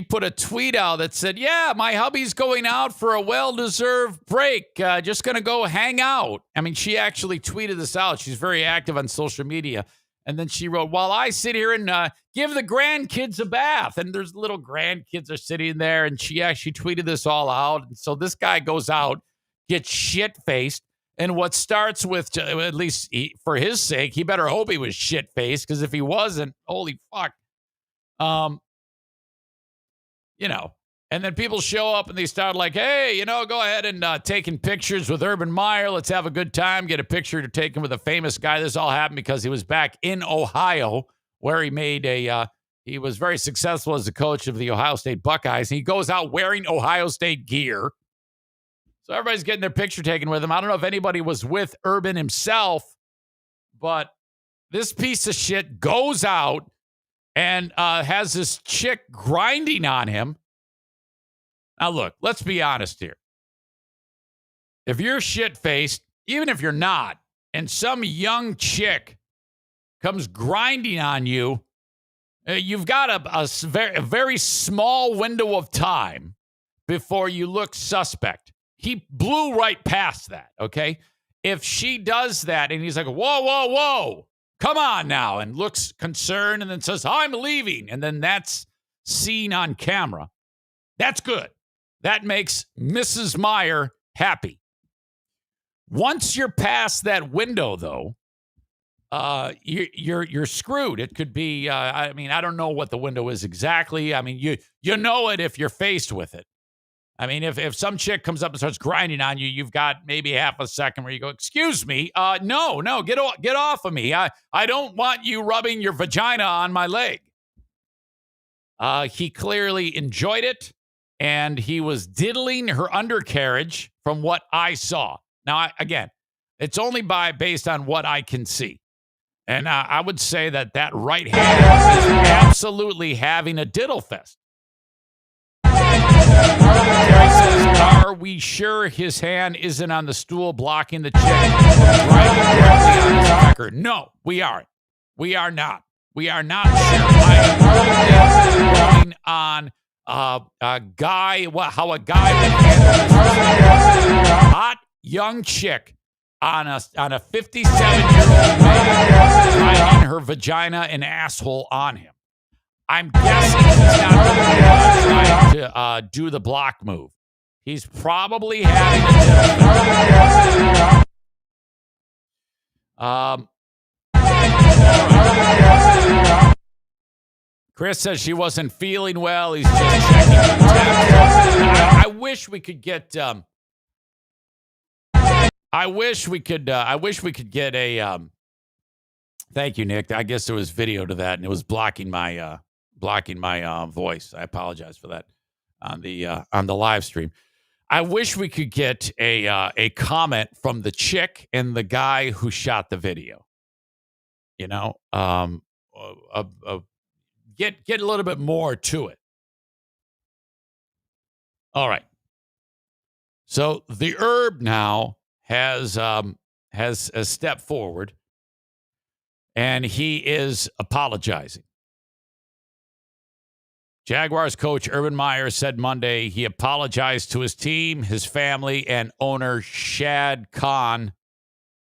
Speaker 2: put a tweet out that said, yeah, my hubby's going out for a well-deserved break. Just going to go hang out. I mean, she actually tweeted this out. She's very active on social media. And then she wrote, while I sit here and give the grandkids a bath. And there's little grandkids are sitting there. And she actually tweeted this all out. And so this guy goes out, gets shit-faced. And what starts with, at least for his sake, he better hope he was shit-faced. Because if he wasn't, holy fuck. And then people show up and they start like, hey, go ahead and taking pictures with Urban Meyer. Let's have a good time. Get a picture taken with a famous guy. This all happened because he was back in Ohio where he made he was very successful as a coach of the Ohio State Buckeyes. He goes out wearing Ohio State gear. So everybody's getting their picture taken with him. I don't know if anybody was with Urban himself, but this piece of shit goes out and has this chick grinding on him. Now, look, let's be honest here. If you're shit-faced, even if you're not, and some young chick comes grinding on you, you've got a very small window of time before you look suspect. He blew right past that, okay? If she does that and he's like, whoa, whoa, whoa, come on now, and looks concerned and then says, I'm leaving, and then that's seen on camera, that's good. That makes Mrs. Meyer happy. Once you're past that window, though, you're screwed. It could be, I don't know what the window is exactly. I mean, you know it if you're faced with it. I mean, if some chick comes up and starts grinding on you, you've got maybe half a second where you go, excuse me, no, get off of me. I don't want you rubbing your vagina on my leg. He clearly enjoyed it. and he was diddling her undercarriage from what I saw. Now, again, it's only based on what I can see. And I would say that right hand is absolutely having a diddle fest. Terry says, are we sure his hand isn't on the stool blocking the chick riding directly on his pecker? No, we aren't. We are not. We are not sure. I am going on how a guy would handle this. Hot young chick on a 57-year-old man riding her vagina and asshole on him. I'm guessing he's not going to trying to do the block move. He's probably having a Chris says she wasn't feeling well. He's just checking her temperature. I wish we could get. I wish we could get a. Thank you, Nick. I guess there was video to that, and it was blocking my voice. I apologize for that on the live stream. I wish we could get a comment from the chick and the guy who shot the video. You know, get a little bit more to it. All right. So the herb now has a step forward, and he is apologizing. Jaguars coach Urban Meyer said Monday he apologized to his team, his family, and owner Shad Khan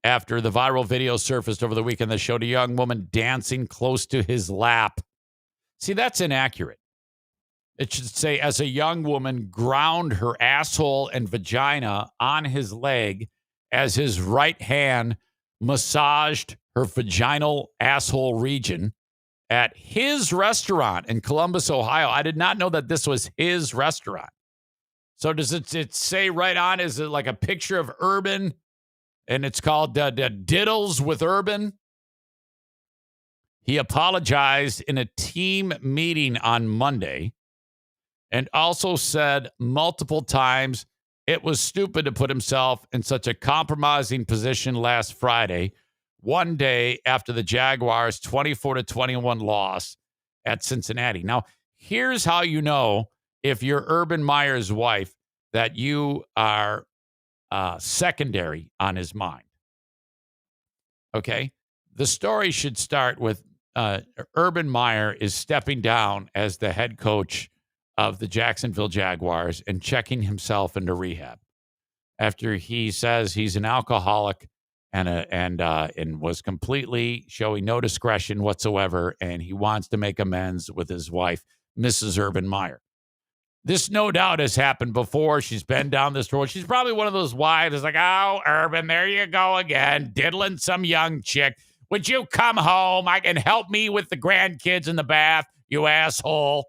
Speaker 2: after the viral video surfaced over the weekend that showed a young woman dancing close to his lap. See, that's inaccurate. It should say, as a young woman ground her asshole and vagina on his leg as his right hand massaged her vaginal asshole region at his restaurant in Columbus, Ohio. I did not know that this was his restaurant. So does it say right on, is it like a picture of Urban, and it's called Diddles with Urban? He apologized in a team meeting on Monday and also said multiple times it was stupid to put himself in such a compromising position last Friday, one day after the Jaguars' 24-21 loss at Cincinnati. Now, here's how you know if you're Urban Meyer's wife that you are secondary on his mind. Okay? The story should start with Urban Meyer is stepping down as the head coach of the Jacksonville Jaguars and checking himself into rehab after he says he's an alcoholic and was completely showing no discretion whatsoever, and he wants to make amends with his wife, Mrs. Urban Meyer. This no doubt has happened before. She's been down this road. She's probably one of those wives that's like, oh, Urban, there you go again, diddling some young chick. Would you come home? I can help me with the grandkids in the bath, you asshole.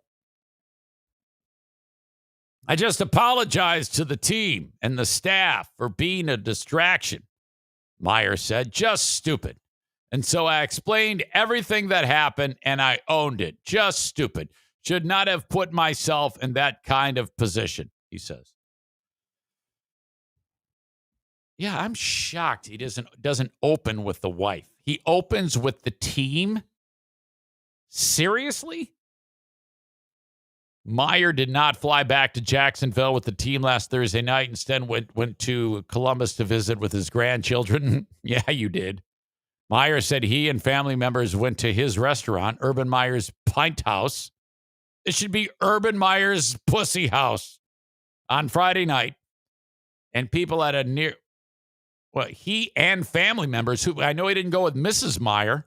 Speaker 2: I just apologized to the team and the staff for being a distraction, Meyer said. Just stupid. And so I explained everything that happened, and I owned it. Just stupid. Should not have put myself in that kind of position, he says. Yeah, I'm shocked he doesn't open with the wife. He opens with the team? Seriously? Meyer did not fly back to Jacksonville with the team last Thursday night. Instead, went to Columbus to visit with his grandchildren. Yeah, you did. Meyer said he and family members went to his restaurant, Urban Meyer's Pint House. It should be Urban Meyer's Pussy House on Friday night. And people at he and family members, who I know he didn't go with Mrs. Meyer.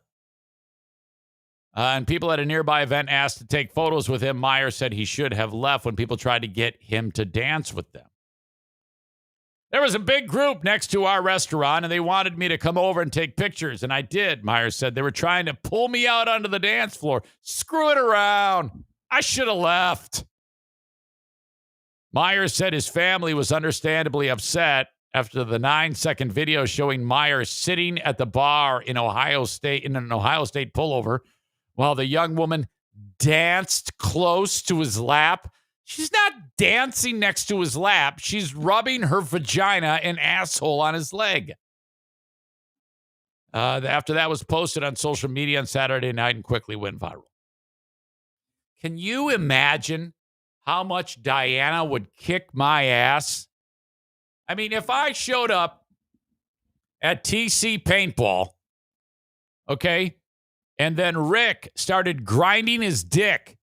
Speaker 2: And people at a nearby event asked to take photos with him. Meyer said he should have left when people tried to get him to dance with them. There was a big group next to our restaurant, and they wanted me to come over and take pictures, and I did, Meyer said. They were trying to pull me out onto the dance floor. Screw it around. I should have left. Meyer said his family was understandably upset after the 9-second video showing Meyer sitting at the bar in an Ohio State pullover while the young woman danced close to his lap. She's not dancing next to his lap. She's rubbing her vagina and asshole on his leg. After that was posted on social media on Saturday night and quickly went viral. Can you imagine how much Diana would kick my ass? I mean, if I showed up at TC Paintball, okay, and then Rick started grinding his dick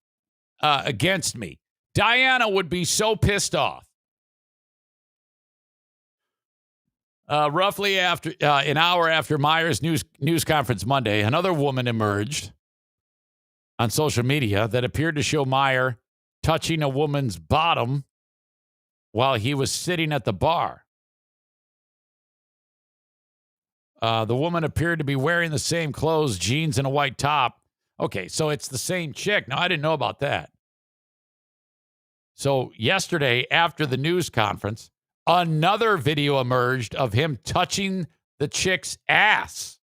Speaker 2: against me, Diana would be so pissed off. Roughly after an hour after Meyer's news conference Monday, another woman emerged on social media that appeared to show Meyer touching a woman's bottom while he was sitting at the bar. The woman appeared to be wearing the same clothes, jeans and a white top. Okay, so it's the same chick. Now, I didn't know about that. So yesterday, after the news conference, another video emerged of him touching the chick's ass.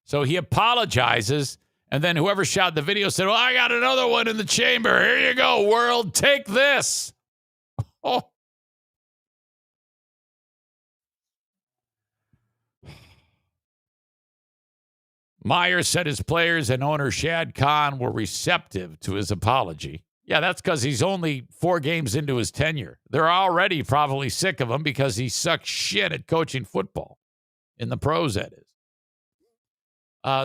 Speaker 2: So he apologizes, and then whoever shot the video said, well, I got another one in the chamber. Here you go, world. Take this. Oh. Meyer said his players and owner Shad Khan were receptive to his apology. Yeah, that's because he's only 4 games into his tenure. They're already probably sick of him because he sucks shit at coaching football. In the pros, that is.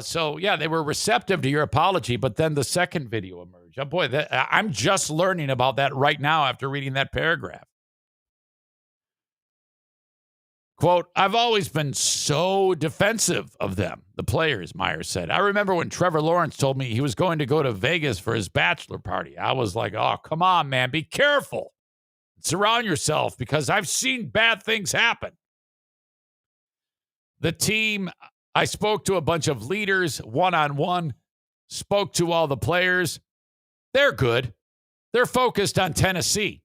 Speaker 2: So, yeah, they were receptive to your apology, but then the second video emerged. Oh, boy, I'm just learning about that right now after reading that paragraph. Quote, I've always been so defensive of them, the players, Meyer said. I remember when Trevor Lawrence told me he was going to go to Vegas for his bachelor party. I was like, oh, come on, man, be careful. Surround yourself because I've seen bad things happen. The team, I spoke to a bunch of leaders one-on-one, spoke to all the players. They're good. They're focused on Tennessee.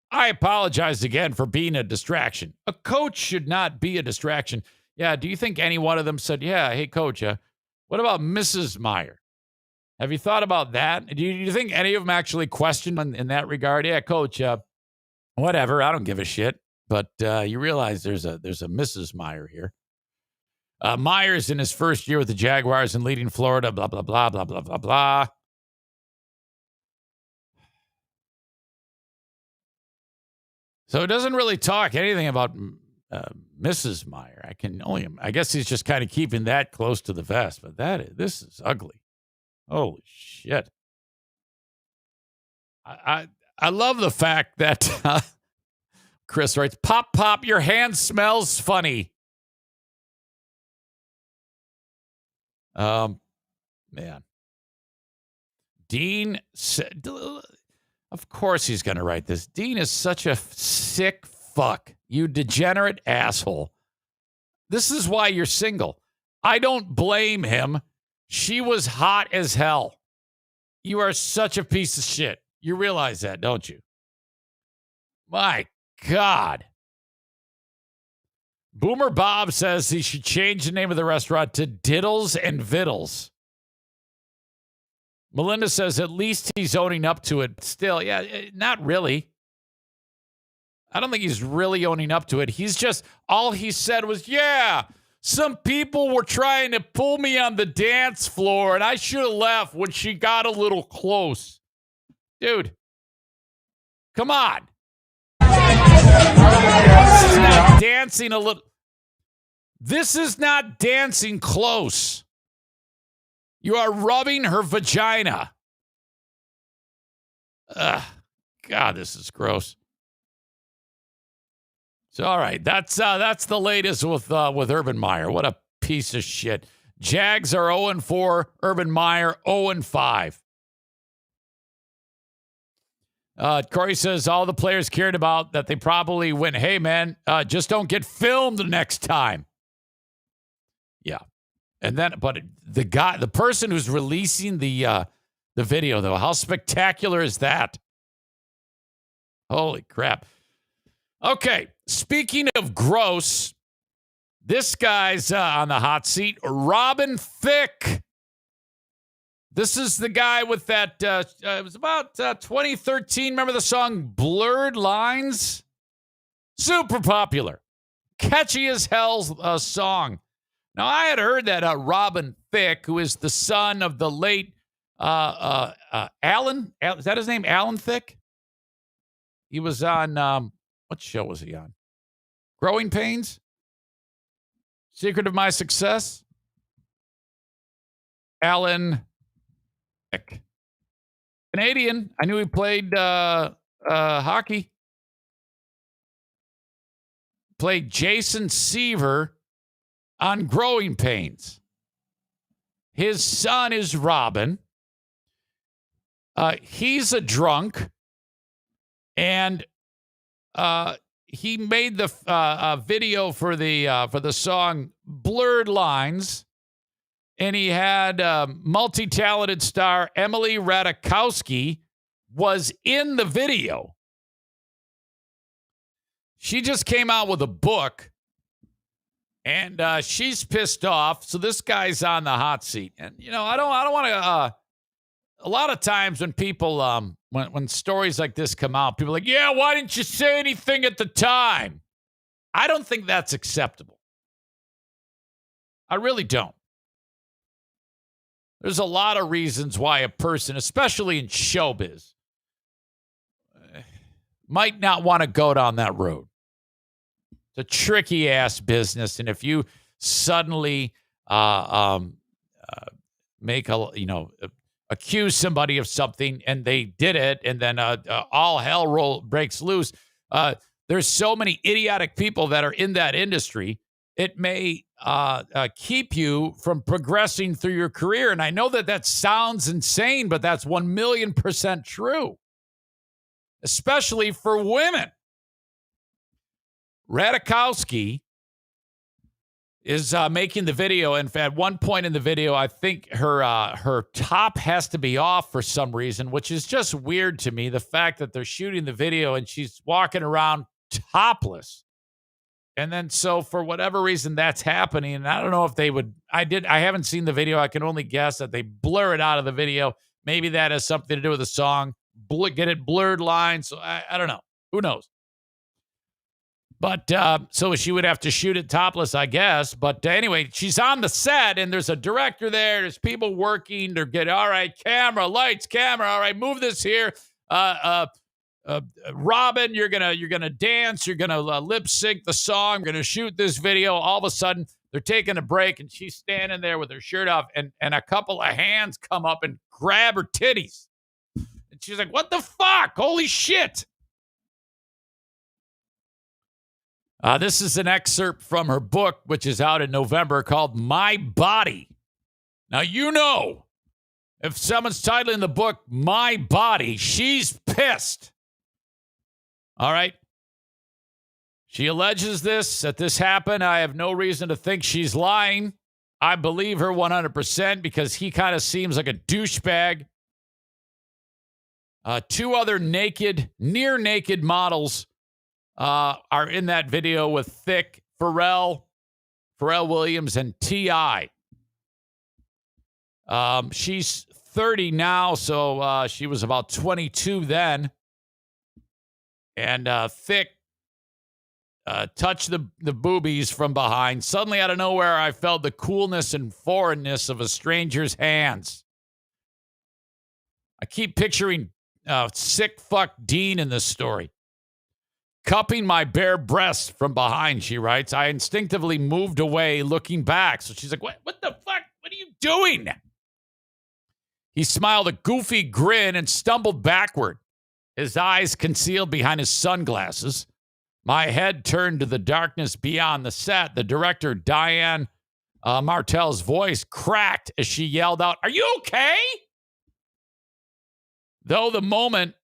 Speaker 2: I apologize again for being a distraction. A coach should not be a distraction. Yeah, do you think any one of them said, yeah, hey, coach, what about Mrs. Meyer? Have you thought about that? Do you think any of them actually questioned in that regard? Yeah, coach, whatever, I don't give a shit. But you realize there's a Mrs. Meyer here. Meyer's in his first year with the Jaguars and leading Florida, blah, blah, blah, blah, blah, blah, blah. So it doesn't really talk anything about Mrs. Meyer. I guess he's just kind of keeping that close to the vest. But this is ugly. Holy shit! I love the fact that Chris writes, "Pop, your hand smells funny." Man, Dean said. Of course he's going to write this. Dean is such a sick fuck. You degenerate asshole. This is why you're single. I don't blame him. She was hot as hell. You are such a piece of shit. You realize that, don't you? My God. Boomer Bob says he should change the name of the restaurant to Diddles and Vittles. Melinda says at least he's owning up to it. Still, yeah, not really. I don't think he's really owning up to it. He's just, all he said was, yeah, some people were trying to pull me on the dance floor, and I should have left when she got a little close. Dude, come on. This is not dancing a little. This is not dancing close. You are rubbing her vagina. Ugh, God, this is gross. So, all right, that's the latest with Urban Meyer. What a piece of shit. Jags are 0-4. Urban Meyer 0-5. Corey says all the players cared about that they probably went, hey, man, just don't get filmed the next time. Yeah. And then, but the person who's releasing the video, though, how spectacular is that? Holy crap. Okay, speaking of gross, this guy's on the hot seat, Robin Thicke. This is the guy with that, it was about 2013. Remember the song Blurred Lines? Super popular. Catchy as hell song. Now, I had heard that Robin Thicke, who is the son of the late Alan, is that his name, Alan Thicke? He was on, what show was he on? Growing Pains? Secret of My Success? Alan Thicke. Canadian. I knew he played hockey. Played Jason Seaver on Growing Pains. His son is Robin. He's a drunk. And he made the video for the song Blurred Lines. And he had multi-talented star Emily Ratajkowski was in the video. She just came out with a book, and she's pissed off. So this guy's on the hot seat. And, you know, I don't want to, a lot of times when people, when stories like this come out, people are like, yeah, why didn't you say anything at the time? I don't think that's acceptable. I really don't. There's a lot of reasons why a person, especially in showbiz, might not want to go down that road. It's a tricky ass business, and if you suddenly make accuse somebody of something and they did it, and then all hell breaks loose. There's so many idiotic people that are in that industry. It may keep you from progressing through your career. And I know that sounds insane, but that's 1,000,000% true, especially for women. Ratajkowski is making the video. And at one point in the video, I think her top has to be off for some reason, which is just weird to me. The fact that they're shooting the video and she's walking around topless. And then so for whatever reason that's happening, and I don't know if they would, I haven't seen the video. I can only guess that they blur it out of the video. Maybe that has something to do with the song. Get it blurred lines. So I don't know. Who knows? But so she would have to shoot it topless, I guess. But anyway, she's on the set and there's a director there. There's people working. They're getting, all right, camera, lights, camera. All right, move this here. Robin, you're gonna dance. You're gonna lip sync the song. We're gonna shoot this video. All of a sudden, they're taking a break and she's standing there with her shirt off and a couple of hands come up and grab her titties. And she's like, what the fuck? Holy shit. This is an excerpt from her book, which is out in November, called My Body. Now, you know, if someone's titling the book My Body, she's pissed. All right. She alleges that this happened. I have no reason to think she's lying. I believe her 100% because he kind of seems like a douchebag. Two other near naked models are in that video with Thicke, Pharrell Williams, and T.I. She's 30 now, so she was about 22 then. And Thicke touched the boobies from behind. Suddenly, out of nowhere, I felt the coolness and foreignness of a stranger's hands. I keep picturing sick fuck Dean in this story. Cupping my bare breasts from behind, she writes. I instinctively moved away, looking back. So she's like, what the fuck? What are you doing? He smiled a goofy grin and stumbled backward, his eyes concealed behind his sunglasses. My head turned to the darkness beyond the set. The director, Diane Martell's voice cracked as she yelled out, "Are you okay?" Though the moment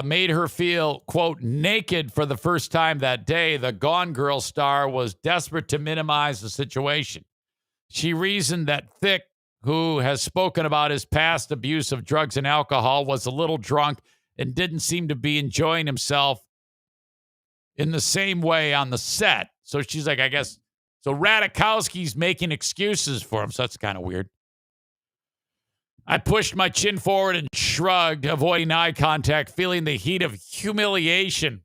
Speaker 2: made her feel, quote, naked for the first time that day, the Gone Girl star was desperate to minimize the situation. She reasoned that Thicke, who has spoken about his past abuse of drugs and alcohol, was a little drunk and didn't seem to be enjoying himself in the same way on the set. So she's like, I guess, so Ratajkowski's making excuses for him, so that's kind of weird. I pushed my chin forward and shrugged, avoiding eye contact, feeling the heat of humiliation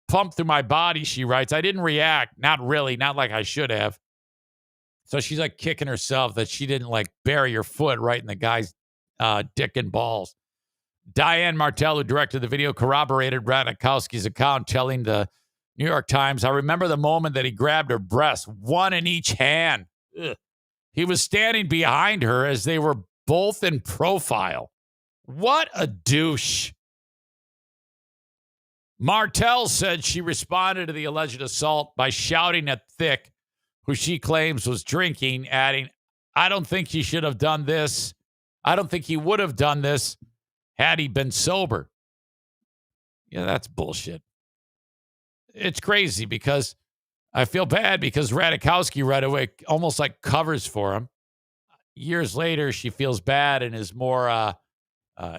Speaker 2: pump through my body, she writes. I didn't react. Not really. Not like I should have. So she's like kicking herself that she didn't like bury her foot right in the guy's dick and balls. Diane Martell, who directed the video, corroborated Radikowski's account, telling the New York Times, I remember the moment that he grabbed her breasts, one in each hand. Ugh. He was standing behind her as they were both in profile. What a douche. Martell said she responded to the alleged assault by shouting at Thicke, who she claims was drinking, adding, I don't think he should have done this. I don't think he would have done this had he been sober. Yeah, that's bullshit. It's crazy because I feel bad because Radikowski right away almost like covers for him. Years later, she feels bad and is more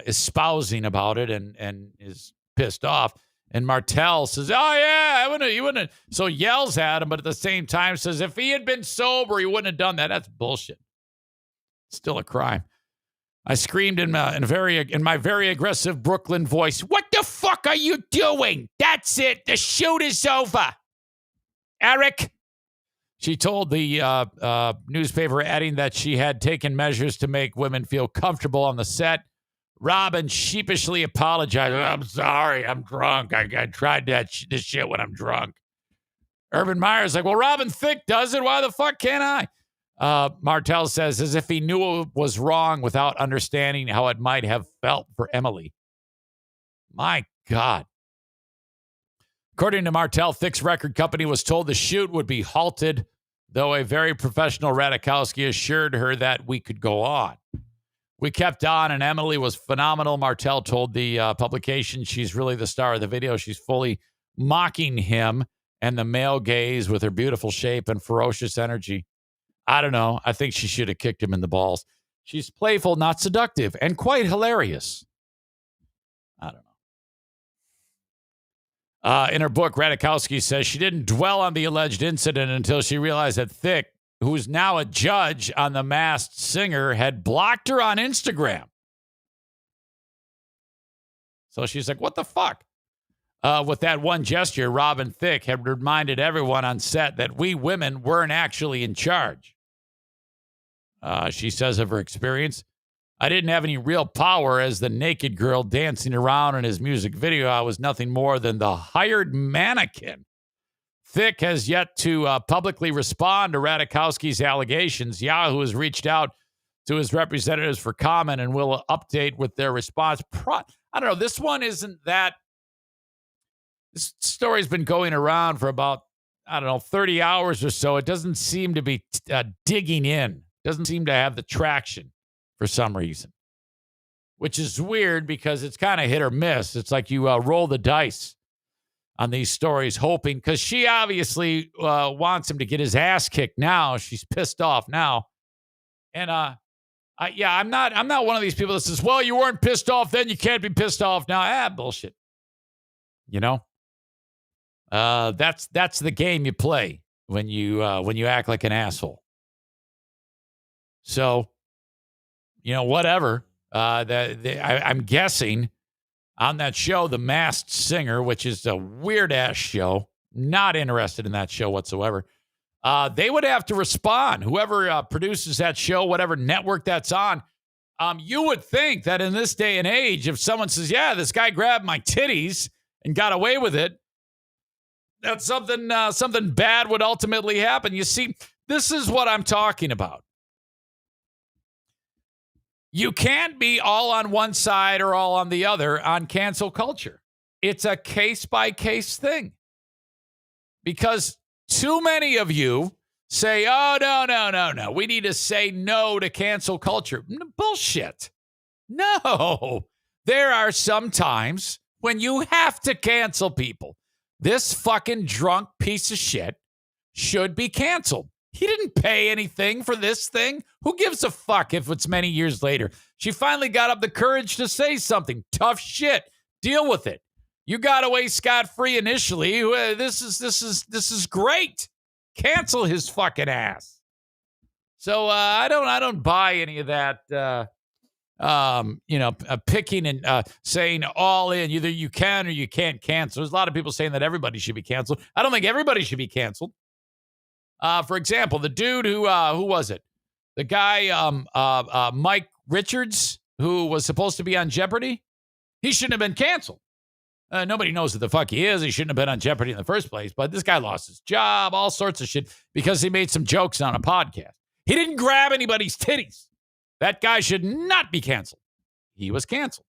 Speaker 2: espousing about it and is pissed off. And Martell says, oh, yeah, he wouldn't have. So yells at him, but at the same time says, if he had been sober, he wouldn't have done that. That's bullshit. Still a crime. I screamed in my very aggressive Brooklyn voice, what the fuck are you doing? That's it. The shoot is over. Eric. She told the newspaper, adding that she had taken measures to make women feel comfortable on the set. Robin sheepishly apologized. I'm sorry, I'm drunk. I tried this shit when I'm drunk. Urban Meyer's like, well, Robin Thicke does it. Why the fuck can't I? Martell says, as if he knew it was wrong without understanding how it might have felt for Emily. My God. According to Martell, Thicke's record company was told the shoot would be halted, though a very professional Radikowski assured her that we could go on. We kept on, and Emily was phenomenal. Martell told the publication she's really the star of the video. She's fully mocking him and the male gaze with her beautiful shape and ferocious energy. I don't know. I think she should have kicked him in the balls. She's playful, not seductive, and quite hilarious. I don't know. In her book, Radikowski says she didn't dwell on the alleged incident until she realized that Thicke, who's now a judge on The Masked Singer, had blocked her on Instagram. So she's like, what the fuck? With that one gesture, Robin Thicke had reminded everyone on set that we women weren't actually in charge. She says of her experience, I didn't have any real power as the naked girl dancing around in his music video. I was nothing more than the hired mannequin. Thicke has yet to publicly respond to Radikowski's allegations. Yahoo has reached out to his representatives for comment and will update with their response. I don't know. This one isn't that. This story's been going around for about, 30 hours or so. It doesn't seem to be digging in. Doesn't seem to have the traction for some reason, which is weird because it's kind of hit or miss. It's like you roll the dice on these stories, hoping, because she obviously wants him to get his ass kicked now. She's pissed off now. And I'm not one of these people that says, well, you weren't pissed off then, you can't be pissed off now. Bullshit. You know? That's the game you play when you act like an asshole. So, whatever. I'm guessing on that show, The Masked Singer, which is a weird-ass show, not interested in that show whatsoever, they would have to respond. Whoever produces that show, whatever network that's on, you would think that in this day and age, if someone says, yeah, this guy grabbed my titties and got away with it, that something bad would ultimately happen. You see, this is what I'm talking about. You can't be all on one side or all on the other on cancel culture. It's a case-by-case thing. Because too many of you say, oh, no. We need to say no to cancel culture. Bullshit. No. There are some times when you have to cancel people. This fucking drunk piece of shit should be canceled. He didn't pay anything for this thing. Who gives a fuck if it's many years later? She finally got up the courage to say something. Tough shit. Deal with it. You got away scot-free initially. This is great. Cancel his fucking ass. So I don't buy any of that picking and saying all in. Either you can or you can't cancel. There's a lot of people saying that everybody should be canceled. I don't think everybody should be canceled. For example, the dude who was it? The guy, Mike Richards, who was supposed to be on Jeopardy. He shouldn't have been canceled. Nobody knows who the fuck he is. He shouldn't have been on Jeopardy in the first place. But this guy lost his job, all sorts of shit, because he made some jokes on a podcast. He didn't grab anybody's titties. That guy should not be canceled. He was canceled.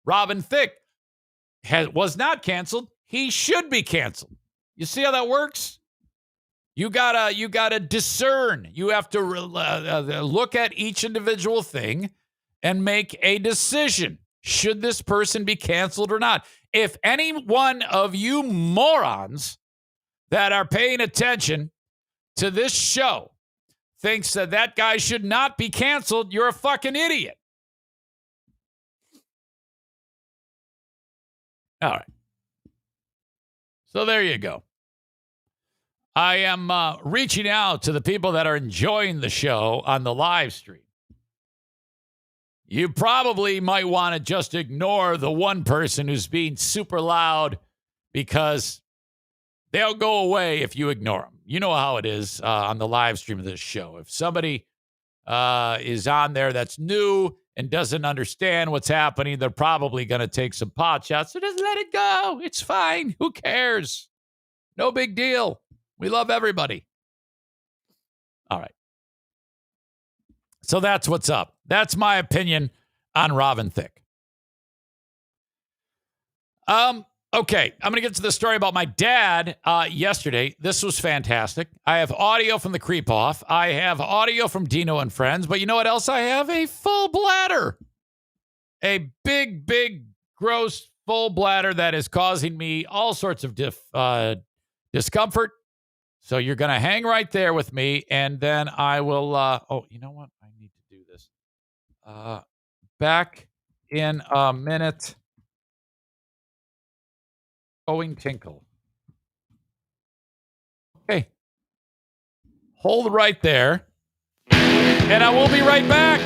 Speaker 2: Robin Thicke was not canceled. He should be canceled. You see how that works? You gotta discern. You have to look at each individual thing and make a decision. Should this person be canceled or not? If any one of you morons that are paying attention to this show thinks that that guy should not be canceled, you're a fucking idiot. All right. So there you go. I am reaching out to the people that are enjoying the show on the live stream. You probably might want to just ignore the one person who's being super loud, because they'll go away if you ignore them. You know how it is on the live stream of this show. If somebody is on there that's new and doesn't understand what's happening, they're probably going to take some pot shots. So just let it go. It's fine. Who cares? No big deal. We love everybody. All right. So that's what's up. That's my opinion on Robin Thicke. Okay, I'm going to get to the story about my dad yesterday. This was fantastic. I have audio from the Creep Off. I have audio from Dino and Friends. But you know what else I have? A full bladder. A big, big, gross, full bladder that is causing me all sorts of discomfort. So you're going to hang right there with me, and then I will... you know what? I need to do this. Back in a minute. Going tinkle. Okay. Hold right there. And I will be right back.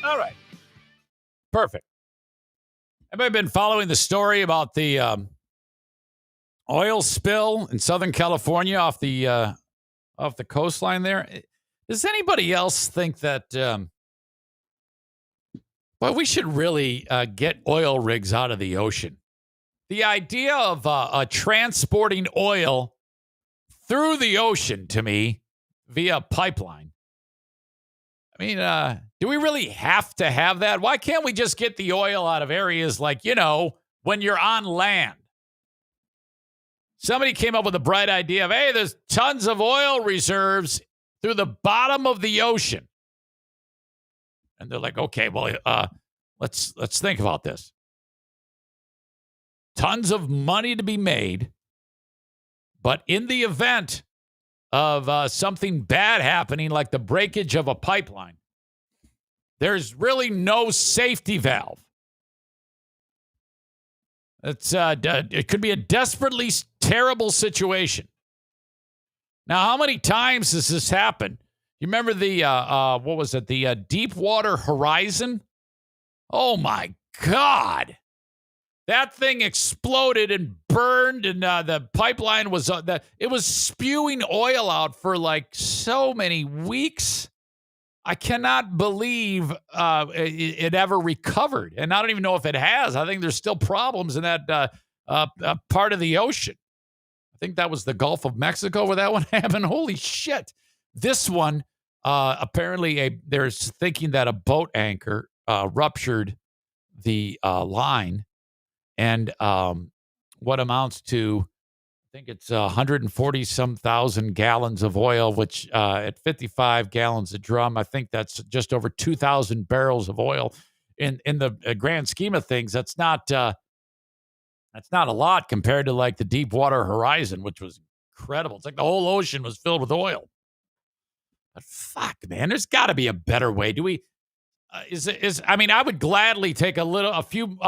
Speaker 2: All right. Perfect. Everybody been following the story about the oil spill in Southern California off the coastline there? Does anybody else think that we should really get oil rigs out of the ocean? The idea of transporting oil through the ocean, to me, via pipeline, I mean, do we really have to have that? Why can't we just get the oil out of areas like, when you're on land? Somebody came up with a bright idea of, hey, there's tons of oil reserves through the bottom of the ocean. And they're like, okay, well, let's think about this. Tons of money to be made, but in the event of something bad happening, like the breakage of a pipeline, there's really no safety valve. It could be a desperately terrible situation. Now, how many times has this happened? You remember the Deepwater Horizon? Oh, my God. That thing exploded and burned, and the pipeline was it was spewing oil out for like so many weeks. I cannot believe it ever recovered, and I don't even know if it has. I think there's still problems in that part of the ocean. I think that was the Gulf of Mexico where that one happened. Holy shit! This one apparently there's thinking that a boat anchor ruptured the line. And what amounts to, I think it's 140-some thousand gallons of oil, which at 55 gallons a drum, I think that's just over 2,000 barrels of oil. In the grand scheme of things, that's not a lot compared to like the Deepwater Horizon, which was incredible. It's like the whole ocean was filled with oil. But fuck, man, there's got to be a better way. Do we? I mean, I would gladly take a few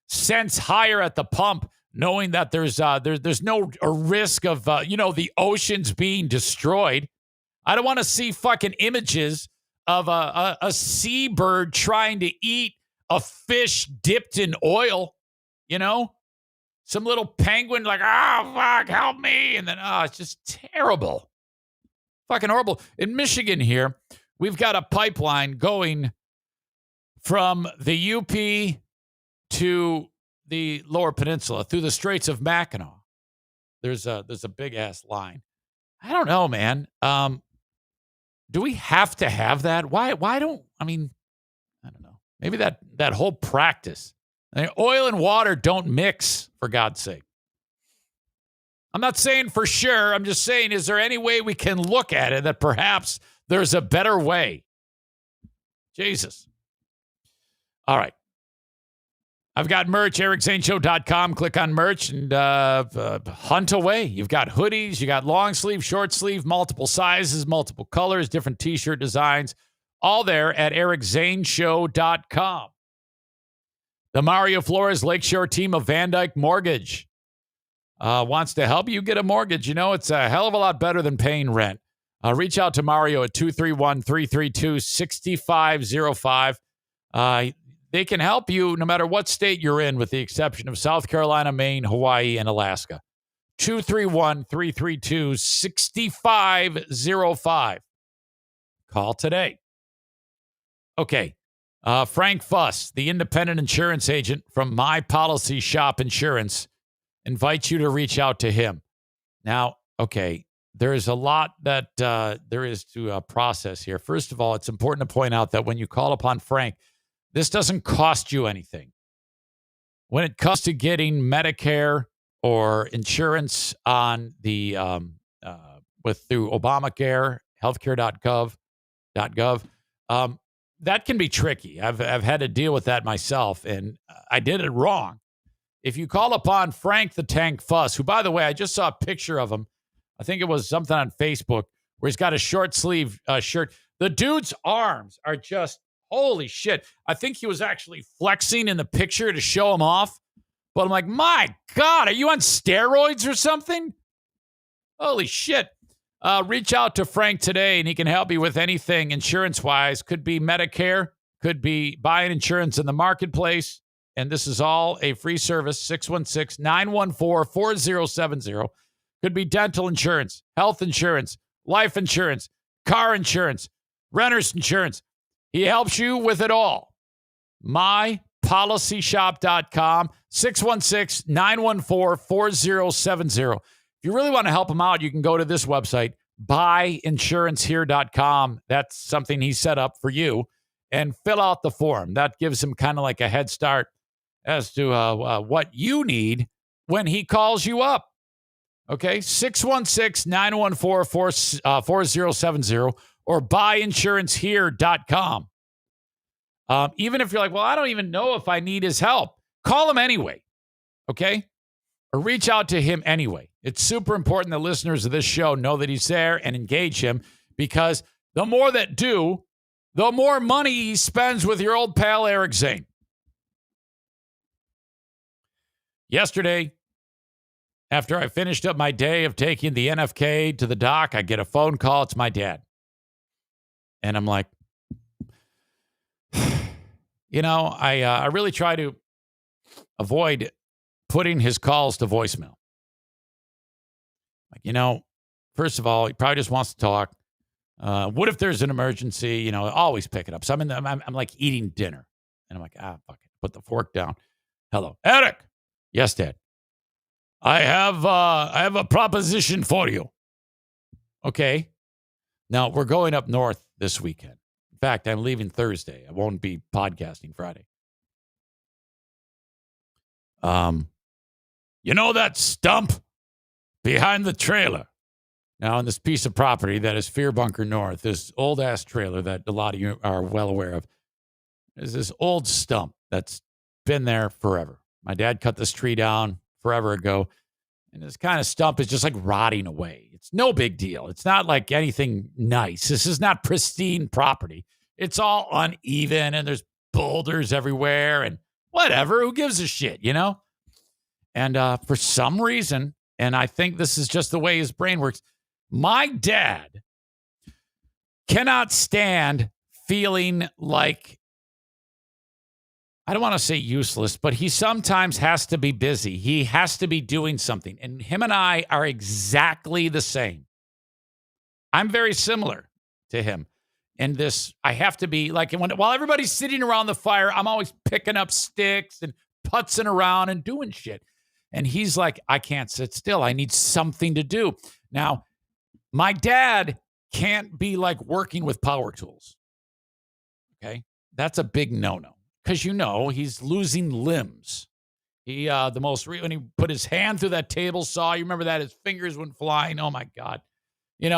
Speaker 2: cents higher at the pump, knowing that there's no risk of the oceans being destroyed. I don't want to see fucking images of a seabird trying to eat a fish dipped in oil. Some little penguin like, fuck, help me, and then it's just terrible, fucking horrible. In Michigan here, we've got a pipeline going from the UP to the Lower Peninsula through the Straits of Mackinac. There's a big ass line. I don't know, man. Do we have to have that? Why don't? I mean, I don't know. Maybe that whole practice. I mean, oil and water don't mix, for God's sake. I'm not saying for sure. I'm just saying, is there any way we can look at it that perhaps there's a better way? Jesus. All right. I've got merch, ericzaneshow.com. Click on merch and hunt away. You've got hoodies, you got long sleeve, short sleeve, multiple sizes, multiple colors, different T-shirt designs, all there at ericzaneshow.com. The Mario Flores Lakeshore team of Van Dyke Mortgage wants to help you get a mortgage. It's a hell of a lot better than paying rent. Reach out to Mario at 231-332-6505. They can help you no matter what state you're in, with the exception of South Carolina, Maine, Hawaii, and Alaska. 231-332-6505. Call today. Okay. Frank Fuss, the independent insurance agent from My Policy Shop Insurance, invites you to reach out to him. Now, okay, there is a lot that there is to process here. First of all, it's important to point out that when you call upon Frank, this doesn't cost you anything. When it comes to getting Medicare or insurance on the through Obamacare, healthcare.gov, that can be tricky. I've had to deal with that myself, and I did it wrong. If you call upon Frank the Tank Fuss, who, by the way, I just saw a picture of him. I think it was something on Facebook where he's got a short sleeve shirt. The dude's arms are just, holy shit. I think he was actually flexing in the picture to show him off. But I'm like, my God, are you on steroids or something? Holy shit. Reach out to Frank today, and he can help you with anything insurance-wise. Could be Medicare, could be buying insurance in the marketplace. And this is all a free service, 616-914-4070. Could be dental insurance, health insurance, life insurance, car insurance, renter's insurance. He helps you with it all. MyPolicyShop.com, 616-914-4070. If you really want to help him out, you can go to this website, buyinsurancehere.com. That's something he set up for you. And fill out the form. That gives him kind of like a head start as to what you need when he calls you up. Okay, 616-914-4070 or buyinsurancehere.com. Even if you're like, well, I don't even know if I need his help, call him anyway, okay? Or reach out to him anyway. It's super important that listeners of this show know that he's there and engage him, because the more that do, the more money he spends with your old pal Eric Zane. Yesterday, after I finished up my day of taking the NFK to the dock, I get a phone call. It's my dad. And I'm like, I really try to avoid putting his calls to voicemail. Like, first of all, he probably just wants to talk. What if there's an emergency? Always pick it up. So I'm like eating dinner. And I'm like, fuck it. Put the fork down. Hello, Eric. Yes, Dad. I have a proposition for you. Okay. Now, we're going up north this weekend. In fact, I'm leaving Thursday. I won't be podcasting Friday. That stump behind the trailer? Now, on this piece of property that is Fear Bunker North, this old-ass trailer that a lot of you are well aware of, is this old stump that's been there forever. My dad cut this tree down forever ago, and this kind of stump is just like rotting away. It's no big deal. It's not like anything nice. This is not pristine property. It's all uneven, and there's boulders everywhere, and whatever. Who gives a shit, And for some reason, and I think this is just the way his brain works, my dad cannot stand feeling like, I don't want to say useless, but he sometimes has to be busy. He has to be doing something. And him and I are exactly the same. I'm very similar to him. And this, I have to be like, while everybody's sitting around the fire, I'm always picking up sticks and putzing around and doing shit. And he's like, I can't sit still. I need something to do. Now, my dad can't be like working with power tools. Okay? That's a big no-no. Because he's losing limbs. When he put his hand through that table saw, you remember that? His fingers went flying. Oh, my God. He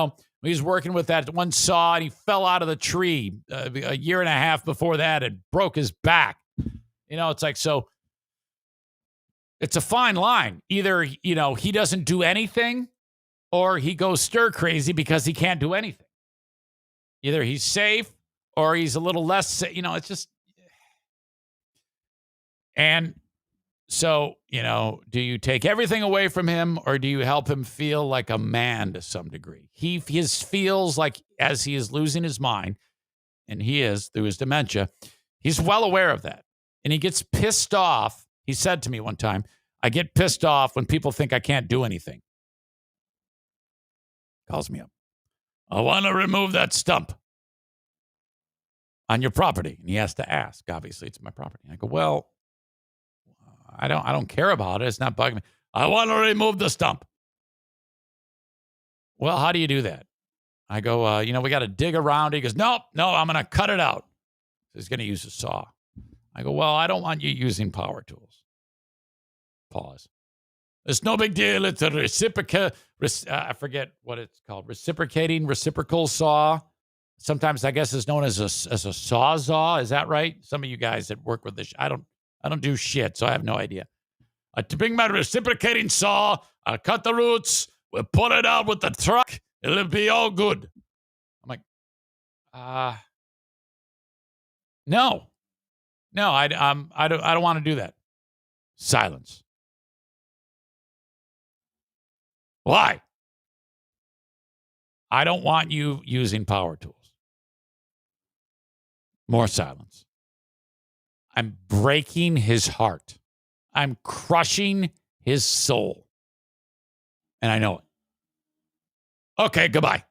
Speaker 2: was working with that one saw, and he fell out of the tree a year and a half before that and broke his back. It's like, so it's a fine line. Either, he doesn't do anything, or he goes stir crazy because he can't do anything. Either he's safe or he's a little less safe. It's just. And so, do you take everything away from him, or do you help him feel like a man to some degree? He feels like, as he is losing his mind, and he is through his dementia, he's well aware of that. And he gets pissed off. He said to me one time, I get pissed off when people think I can't do anything. Calls me up. I want to remove that stump on your property. And he has to ask. Obviously, it's my property. I go, well, I don't care about it. It's not bugging me. I want to remove the stump. Well, how do you do that? I go, we got to dig around it. He goes, no, I'm going to cut it out. So he's going to use a saw. I go, well, I don't want you using power tools. Pause. It's no big deal. It's a I forget what it's called. Reciprocal saw. Sometimes I guess it's known as a sawzall. Is that right? Some of you guys that work with this, I don't do shit, so I have no idea. To bring my reciprocating saw, I'll cut the roots, we'll pull it out with the truck, it'll be all good. I'm like, no, I don't want to do that. Silence. Why? I don't want you using power tools. More silence. I'm breaking his heart. I'm crushing his soul. And I know it. Okay, goodbye.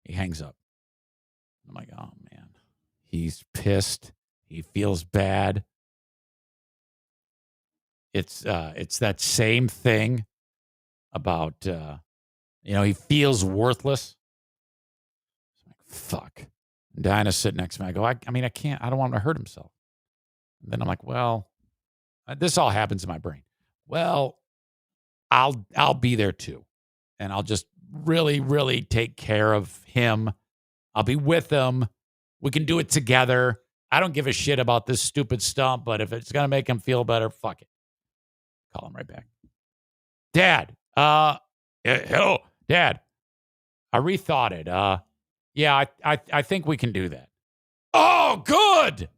Speaker 2: He hangs up. I'm like, oh, man. He's pissed. He feels bad. It's that same thing about, he feels worthless. fuck. Dinah's sitting next to me. I go, I can't. I don't want him to hurt himself. And then I'm like, well, this all happens in my brain. Well, I'll be there too. And I'll just really, really take care of him. I'll be with him. We can do it together. I don't give a shit about this stupid stump, but if it's going to make him feel better, fuck it. Call him right back. Dad, hello, Dad. I rethought it. Yeah, I think we can do that. Oh, good.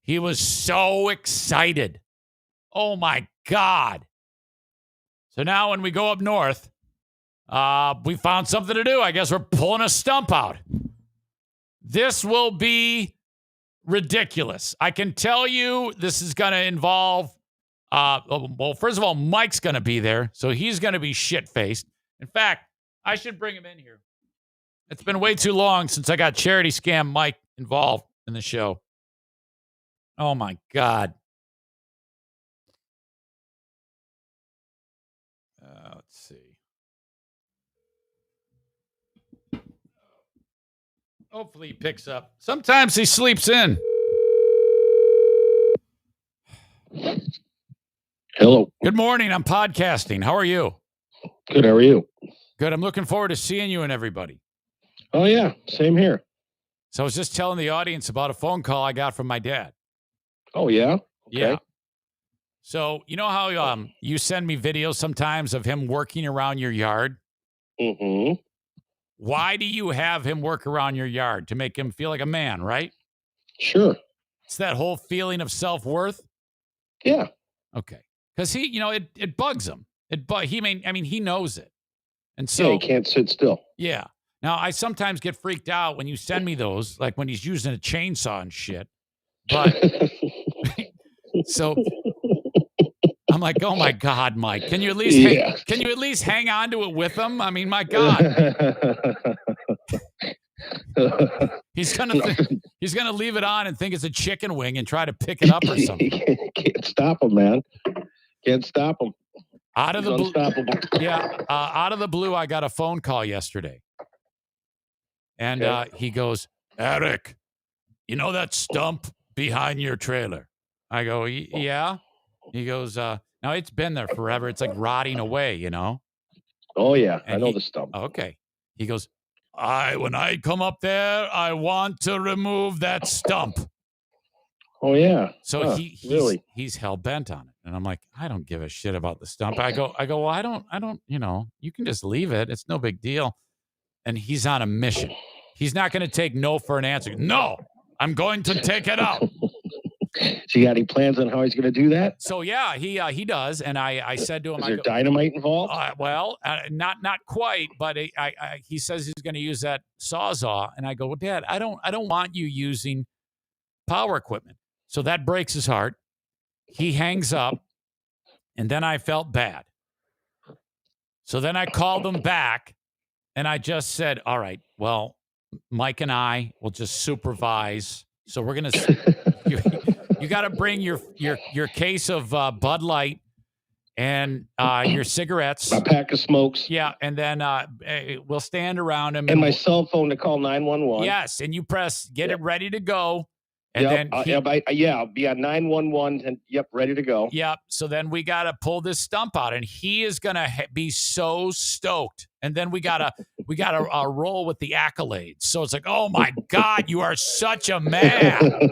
Speaker 2: He was so excited. Oh, my God. So now when we go up north, we found something to do. I guess we're pulling a stump out. This will be ridiculous. I can tell you this is going to involve, well, first of all, Mike's going to be there, so he's going to be shit-faced. In fact, I should bring him in here. It's been way too long since I got Charity Scam Mike involved in the show. Oh, my God. Let's see. Hopefully he picks up. Sometimes he sleeps in.
Speaker 4: Hello.
Speaker 2: Good morning. I'm podcasting. How are you?
Speaker 4: Good. How are you?
Speaker 2: Good. I'm looking forward to seeing you and everybody.
Speaker 4: Oh, yeah. Same here.
Speaker 2: So I was just telling the audience about a phone call I got from my dad.
Speaker 4: Oh, yeah? Okay.
Speaker 2: Yeah. So you know how you send me videos sometimes of him working around your yard?
Speaker 4: Mm-hmm.
Speaker 2: Why do you have him work around your yard? To make him feel like a man, right?
Speaker 4: Sure.
Speaker 2: It's that whole feeling of self-worth?
Speaker 4: Yeah.
Speaker 2: Okay. Because he, it bugs him. He knows it. And so
Speaker 4: Yeah, he can't sit still.
Speaker 2: Yeah. Now, I sometimes get freaked out when you send me those, like when he's using a chainsaw and shit. But so I'm like, oh my God, Mike, can you at least hang on to it with him? I mean, my God. He's gonna leave it on and think it's a chicken wing and try to pick it up or something.
Speaker 4: Can't stop him, man. Can't stop him.
Speaker 2: Out of the blue,
Speaker 4: unstoppable.
Speaker 2: yeah. Out of the blue, I got a phone call yesterday, and he goes, Eric, you know that stump behind your trailer? I go, yeah. He goes, now it's been there forever. It's like rotting away,
Speaker 4: Oh, yeah.
Speaker 2: And
Speaker 4: I know the stump.
Speaker 2: Okay. He goes, when I come up there, I want to remove that stump.
Speaker 4: Oh, yeah.
Speaker 2: So
Speaker 4: really?
Speaker 2: he's hell bent on it. And I'm like, I don't give a shit about the stump. I go, well, I don't, you can just leave it. It's no big deal. And he's on a mission. He's not going to take no for an answer. No, I'm going to take it out.
Speaker 4: So you got any plans on how he's going to do that?
Speaker 2: So yeah, he does, and I said to him,
Speaker 4: Is there dynamite involved?
Speaker 2: Not quite, but he says he's going to use that sawzall, and I go, well, Dad, I don't want you using power equipment. So that breaks his heart. He hangs up, and then I felt bad. So then I called him back, and I just said, all right, well, Mike and I will just supervise. So we're going to. You got to bring your case of Bud Light and your cigarettes.
Speaker 4: A pack of smokes.
Speaker 2: Yeah, and then we'll stand around him.
Speaker 4: And my cell phone to call 911.
Speaker 2: Yes, and you press get it ready to go. And
Speaker 4: then I'll be on 911 and ready to go.
Speaker 2: Yep. So then we got to pull this stump out, and he is gonna be so stoked. And then we gotta roll with the accolades. So it's like, oh my God, you are such a man.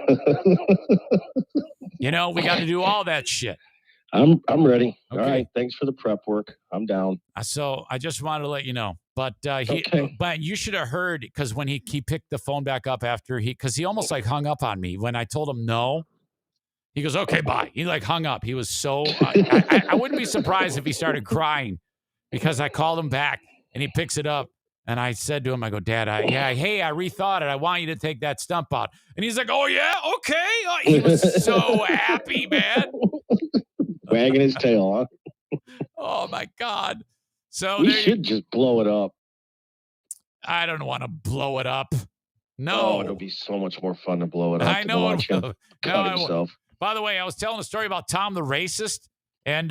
Speaker 2: We got to do all that shit.
Speaker 4: I'm ready.
Speaker 2: Okay.
Speaker 4: All right. Thanks for the prep work. I'm down.
Speaker 2: So I just wanted to let you know. But but you should have heard, because when he picked the phone back up after because he almost like hung up on me when I told him no. He goes, okay, bye. He like hung up. He was so I wouldn't be surprised if he started crying, because I called him back and he picks it up. And I said to him, I go, Dad, I rethought it. I want you to take that stump out. And he's like, oh, yeah, okay. He was so happy, man.
Speaker 4: Wagging his tail, huh?
Speaker 2: Oh, my God. So
Speaker 4: we should just blow it up.
Speaker 2: I don't want to blow it up. No.
Speaker 4: Oh, it'll be so much more fun to blow it up.
Speaker 2: I know.
Speaker 4: Cut himself.
Speaker 2: By the way, I was telling a story about Tom the racist, and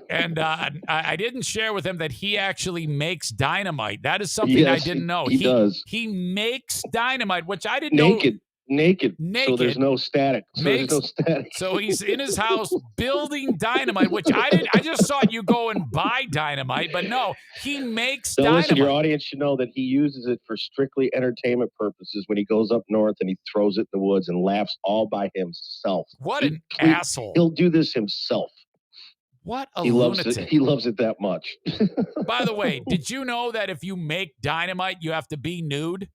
Speaker 2: And I didn't share with him that he actually makes dynamite. That is something
Speaker 4: Yes,
Speaker 2: I didn't know.
Speaker 4: He does.
Speaker 2: He makes dynamite, which I didn't know.
Speaker 4: Naked. So there's no static.
Speaker 2: So he's in his house building dynamite, which I just thought you go and buy dynamite, but no, he makes dynamite.
Speaker 4: Listen, your audience should know that he uses it for strictly entertainment purposes when he goes up north and he throws it in the woods and laughs all by himself.
Speaker 2: What an asshole.
Speaker 4: He'll do this himself.
Speaker 2: What a lunatic.
Speaker 4: He loves it that much.
Speaker 2: By the way, did you know that if you make dynamite, you have to be nude?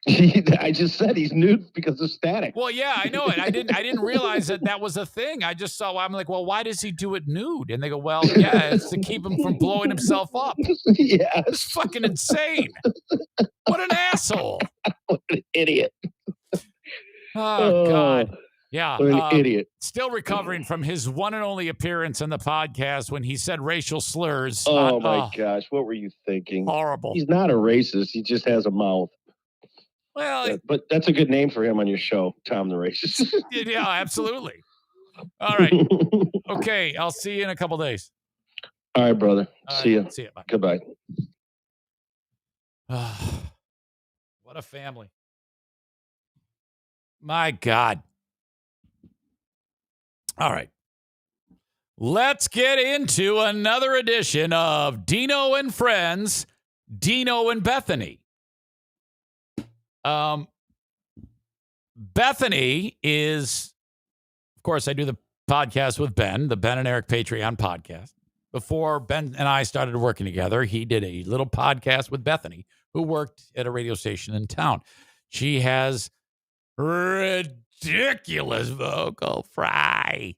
Speaker 4: I just said he's nude because of static.
Speaker 2: Well, yeah, I know it. I didn't realize that was a thing. I just saw. I'm like, well, why does he do it nude? And they go, well, yeah, it's to keep him from blowing himself up.
Speaker 4: Yeah,
Speaker 2: it's fucking insane. What an asshole!
Speaker 4: What an idiot!
Speaker 2: Oh God, yeah,
Speaker 4: what an idiot.
Speaker 2: Still recovering from his one and only appearance on the podcast when he said racial slurs.
Speaker 4: Oh my gosh, what were you thinking?
Speaker 2: Horrible.
Speaker 4: He's not a racist. He just has a mouth.
Speaker 2: Well,
Speaker 4: but that's a good name for him on your show, Tom the Racist.
Speaker 2: Yeah, absolutely. All right. Okay, I'll see you in a couple days.
Speaker 4: All right, brother. See you.
Speaker 2: See you. Bye.
Speaker 4: Goodbye.
Speaker 2: What a family. My God. All right. Let's get into another edition of Dino and Friends, Dino and Bethany. Bethany is, of course, I do the podcast with Ben, the Ben and Eric Patreon podcast. Before Ben and I started working together, he did a little podcast with Bethany, who worked at a radio station in town. She has ridiculous vocal fry.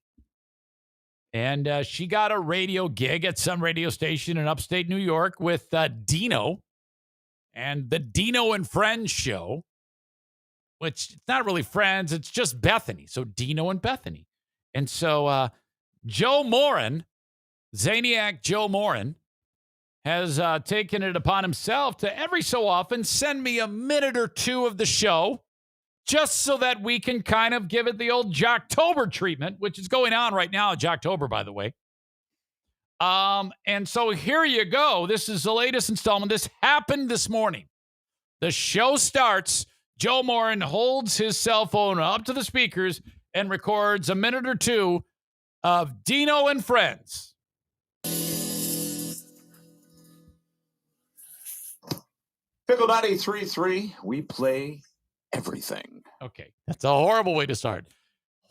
Speaker 2: And she got a radio gig at some radio station in upstate New York with Dino and the Dino and Friends show, which it's not really Friends, it's just Bethany. So Dino and Bethany. And so Joe Morin, Zaniac Joe Morin, has taken it upon himself to every so often send me a minute or two of the show just so that we can kind of give it the old Jocktober treatment, which is going on right now, Jocktober, by the way. And so here you go. This is the latest installment. This happened this morning. The show starts. Joe Morin holds his cell phone up to the speakers and records a minute or two of Dino and Friends.
Speaker 5: Pickle 93.3, we play everything.
Speaker 2: Okay, that's a horrible way to start.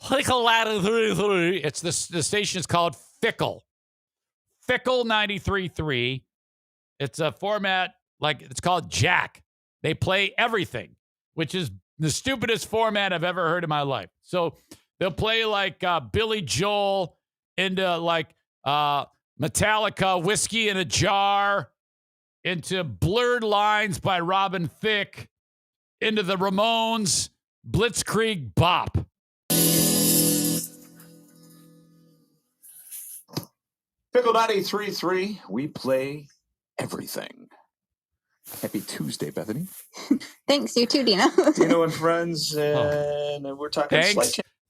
Speaker 2: Pickle 93.3. It's the station is called Fickle. Fickle 93.3. It's a format like it's called Jack. They play everything, which is the stupidest format I've ever heard in my life. So they'll play like Billy Joel into like Metallica, Whiskey in a Jar, into Blurred Lines by Robin Thicke, into the Ramones, Blitzkrieg Bop.
Speaker 5: Pickle 93.3, we play everything. Happy Tuesday, Bethany.
Speaker 6: Thanks, you too, Dino.
Speaker 5: Dino and Friends, and we're talking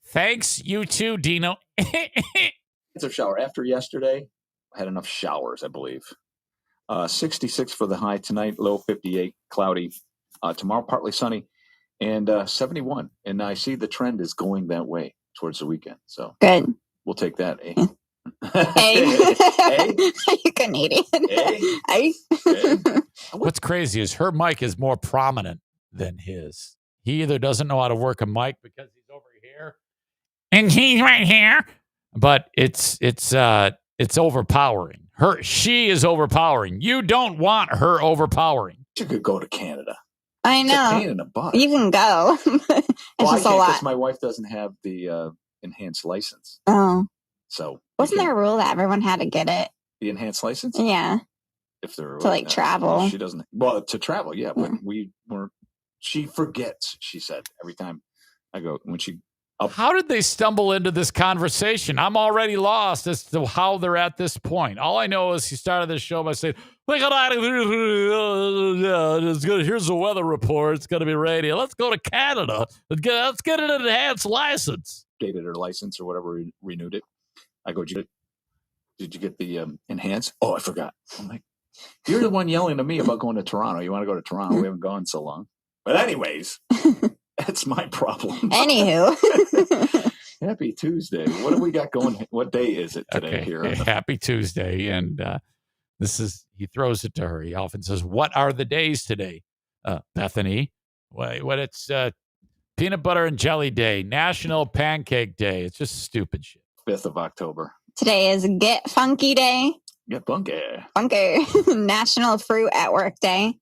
Speaker 2: Thanks, you too, Dino.
Speaker 5: It's a shower. After yesterday, I had enough showers, I believe. 66 for the high tonight, low 58, cloudy. Tomorrow, partly sunny, and 71. And I see the trend is going that way towards the weekend. So
Speaker 6: good.
Speaker 5: We'll take that, eh?
Speaker 6: Hey. You Canadian. Hey.
Speaker 2: What's crazy is her mic is more prominent than his. He either doesn't know how to work a mic because he's over here and he's right here, but it's overpowering. She is overpowering. You don't want her overpowering.
Speaker 5: You could go to Canada.
Speaker 6: I know.
Speaker 5: It's a pain in the butt.
Speaker 6: You can go. It's just a lot.
Speaker 5: Because my wife doesn't have the enhanced license.
Speaker 6: Oh.
Speaker 5: So
Speaker 6: wasn't there a rule that everyone had to get it?
Speaker 5: The enhanced license?
Speaker 6: Yeah.
Speaker 5: If they're
Speaker 6: to like travel.
Speaker 5: She doesn't. Well, to travel, yeah. But she forgets. She said every time I go when she.
Speaker 2: How did they stumble into this conversation? I'm already lost as to how they're at this point. All I know is he started this show by saying, "Look at that! Here's the weather report. It's going to be rainy. Let's go to Canada. Let's get an enhanced license."
Speaker 5: Dated her license or whatever, renewed it. I go, Did you get the enhance? Oh, I forgot. I'm like, you're the one yelling at me about going to Toronto. You want to go to Toronto? We haven't gone so long. But anyways, that's my problem.
Speaker 6: Anywho.
Speaker 5: Happy Tuesday. What do we got going? What day is it today here?
Speaker 2: Happy Tuesday. And he throws it to her. He often says, what are the days today? Bethany. What it's peanut butter and jelly day, National Pancake Day. It's just stupid shit.
Speaker 5: 5th of October.
Speaker 6: Today is Get Funky Day.
Speaker 5: Get funky.
Speaker 6: Funky. National Fruit at Work Day.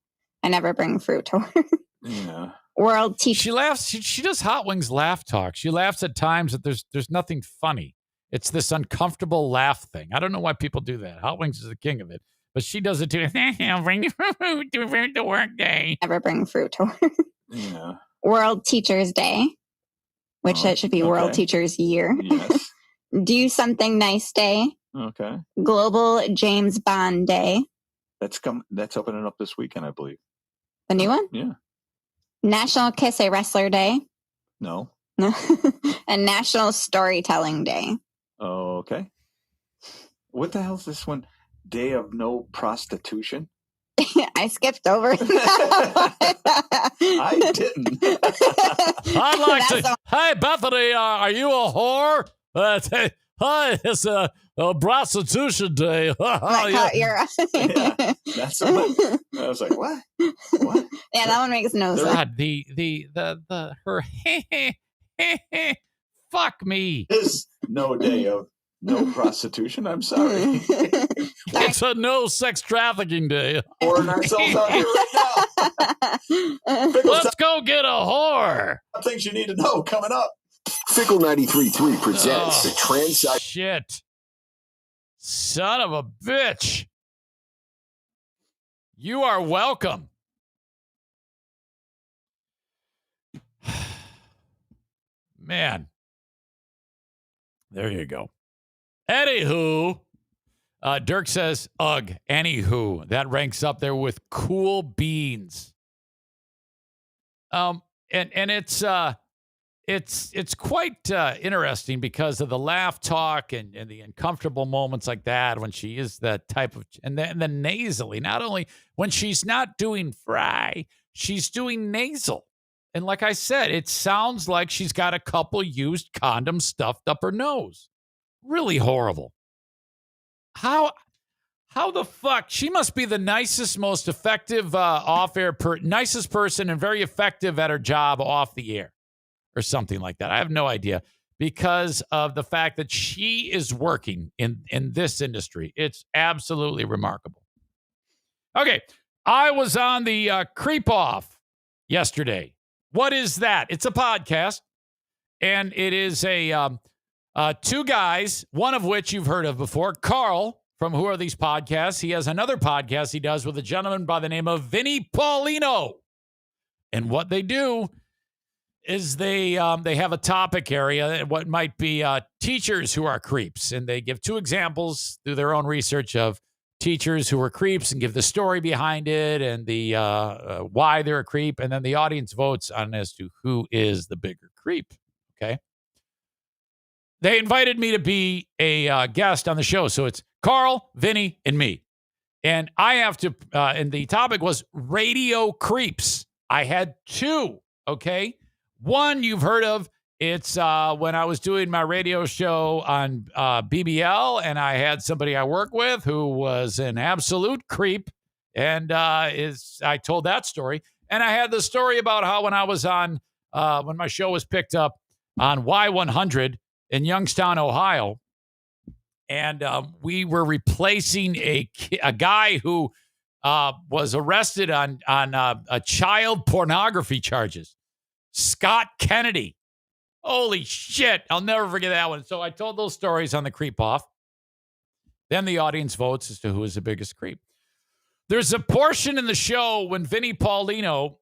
Speaker 6: I never bring fruit to work.
Speaker 5: Yeah.
Speaker 6: World Teacher.
Speaker 2: She laughs. She does Hot Wings laugh talk. She laughs at times that there's nothing funny. It's this uncomfortable laugh thing. I don't know why people do that. Hot Wings is the king of it. But she does it too. Bring fruit to work day.
Speaker 6: Never bring fruit to work.
Speaker 5: Yeah.
Speaker 6: World Teachers Day, which that should be World Teachers Year.
Speaker 5: Yes.
Speaker 6: Do Something Nice Day.
Speaker 5: Okay.
Speaker 6: Global James Bond Day.
Speaker 5: That's opening up this weekend, I believe.
Speaker 6: The new one?
Speaker 5: Yeah.
Speaker 6: National Kiss a Wrestler Day.
Speaker 5: No.
Speaker 6: And National Storytelling Day.
Speaker 5: Okay. What the hell is this one? Day of No Prostitution?
Speaker 6: I skipped over.
Speaker 5: I didn't.
Speaker 2: I'd like to. Hey, Bethany, are you a whore? Hi, it's a prostitution day.
Speaker 6: Yeah,
Speaker 5: that's what I was like. What?
Speaker 6: Yeah, that one makes no sense.
Speaker 2: God, her fuck me.
Speaker 5: There's no day of no prostitution. I'm sorry.
Speaker 2: It's a no sex trafficking day.
Speaker 5: Pouring ourselves out here right now.
Speaker 2: Let's go get a whore.
Speaker 5: Things you need to know coming up.
Speaker 7: Fickle 93.3 presents the Trans.
Speaker 2: Shit. Son of a bitch. You are welcome. Man. There you go. Anywho, Dirk says, ugh, anywho. That ranks up there with cool beans. And it's quite interesting because of the laugh talk and the uncomfortable moments like that when she is that type of, and then nasally, not only when she's not doing fry, she's doing nasal. And like I said, it sounds like she's got a couple used condoms stuffed up her nose. Really horrible. How the fuck? She must be the nicest, most effective off-air, nicest person and very effective at her job off the air. Or something like that. I have no idea because of the fact that she is working in this industry. It's absolutely remarkable. Okay, I was on the Creep Off yesterday. What is that? It's a podcast, and it is a two guys, one of which you've heard of before, Carl from Who Are These Podcasts. He has another podcast he does with a gentleman by the name of Vinny Paulino. And what they do is they have a topic area, what might be teachers who are creeps. And they give two examples through their own research of teachers who are creeps and give the story behind it and the why they're a creep. And then the audience votes on as to who is the bigger creep. Okay. They invited me to be a guest on the show. So it's Carl, Vinny, and me. And I have to, and the topic was radio creeps. I had two. Okay. One you've heard of. It's when I was doing my radio show on BBL, and I had somebody I work with who was an absolute creep, and I told that story. And I had the story about how when I was on, when my show was picked up on Y100 in Youngstown, Ohio, and we were replacing a guy who was arrested on child pornography charges. Scott Kennedy. Holy shit. I'll never forget that one. So I told those stories on the Creep Off. Then the audience votes as to who is the biggest creep. There's a portion in the show when Vinny Paulino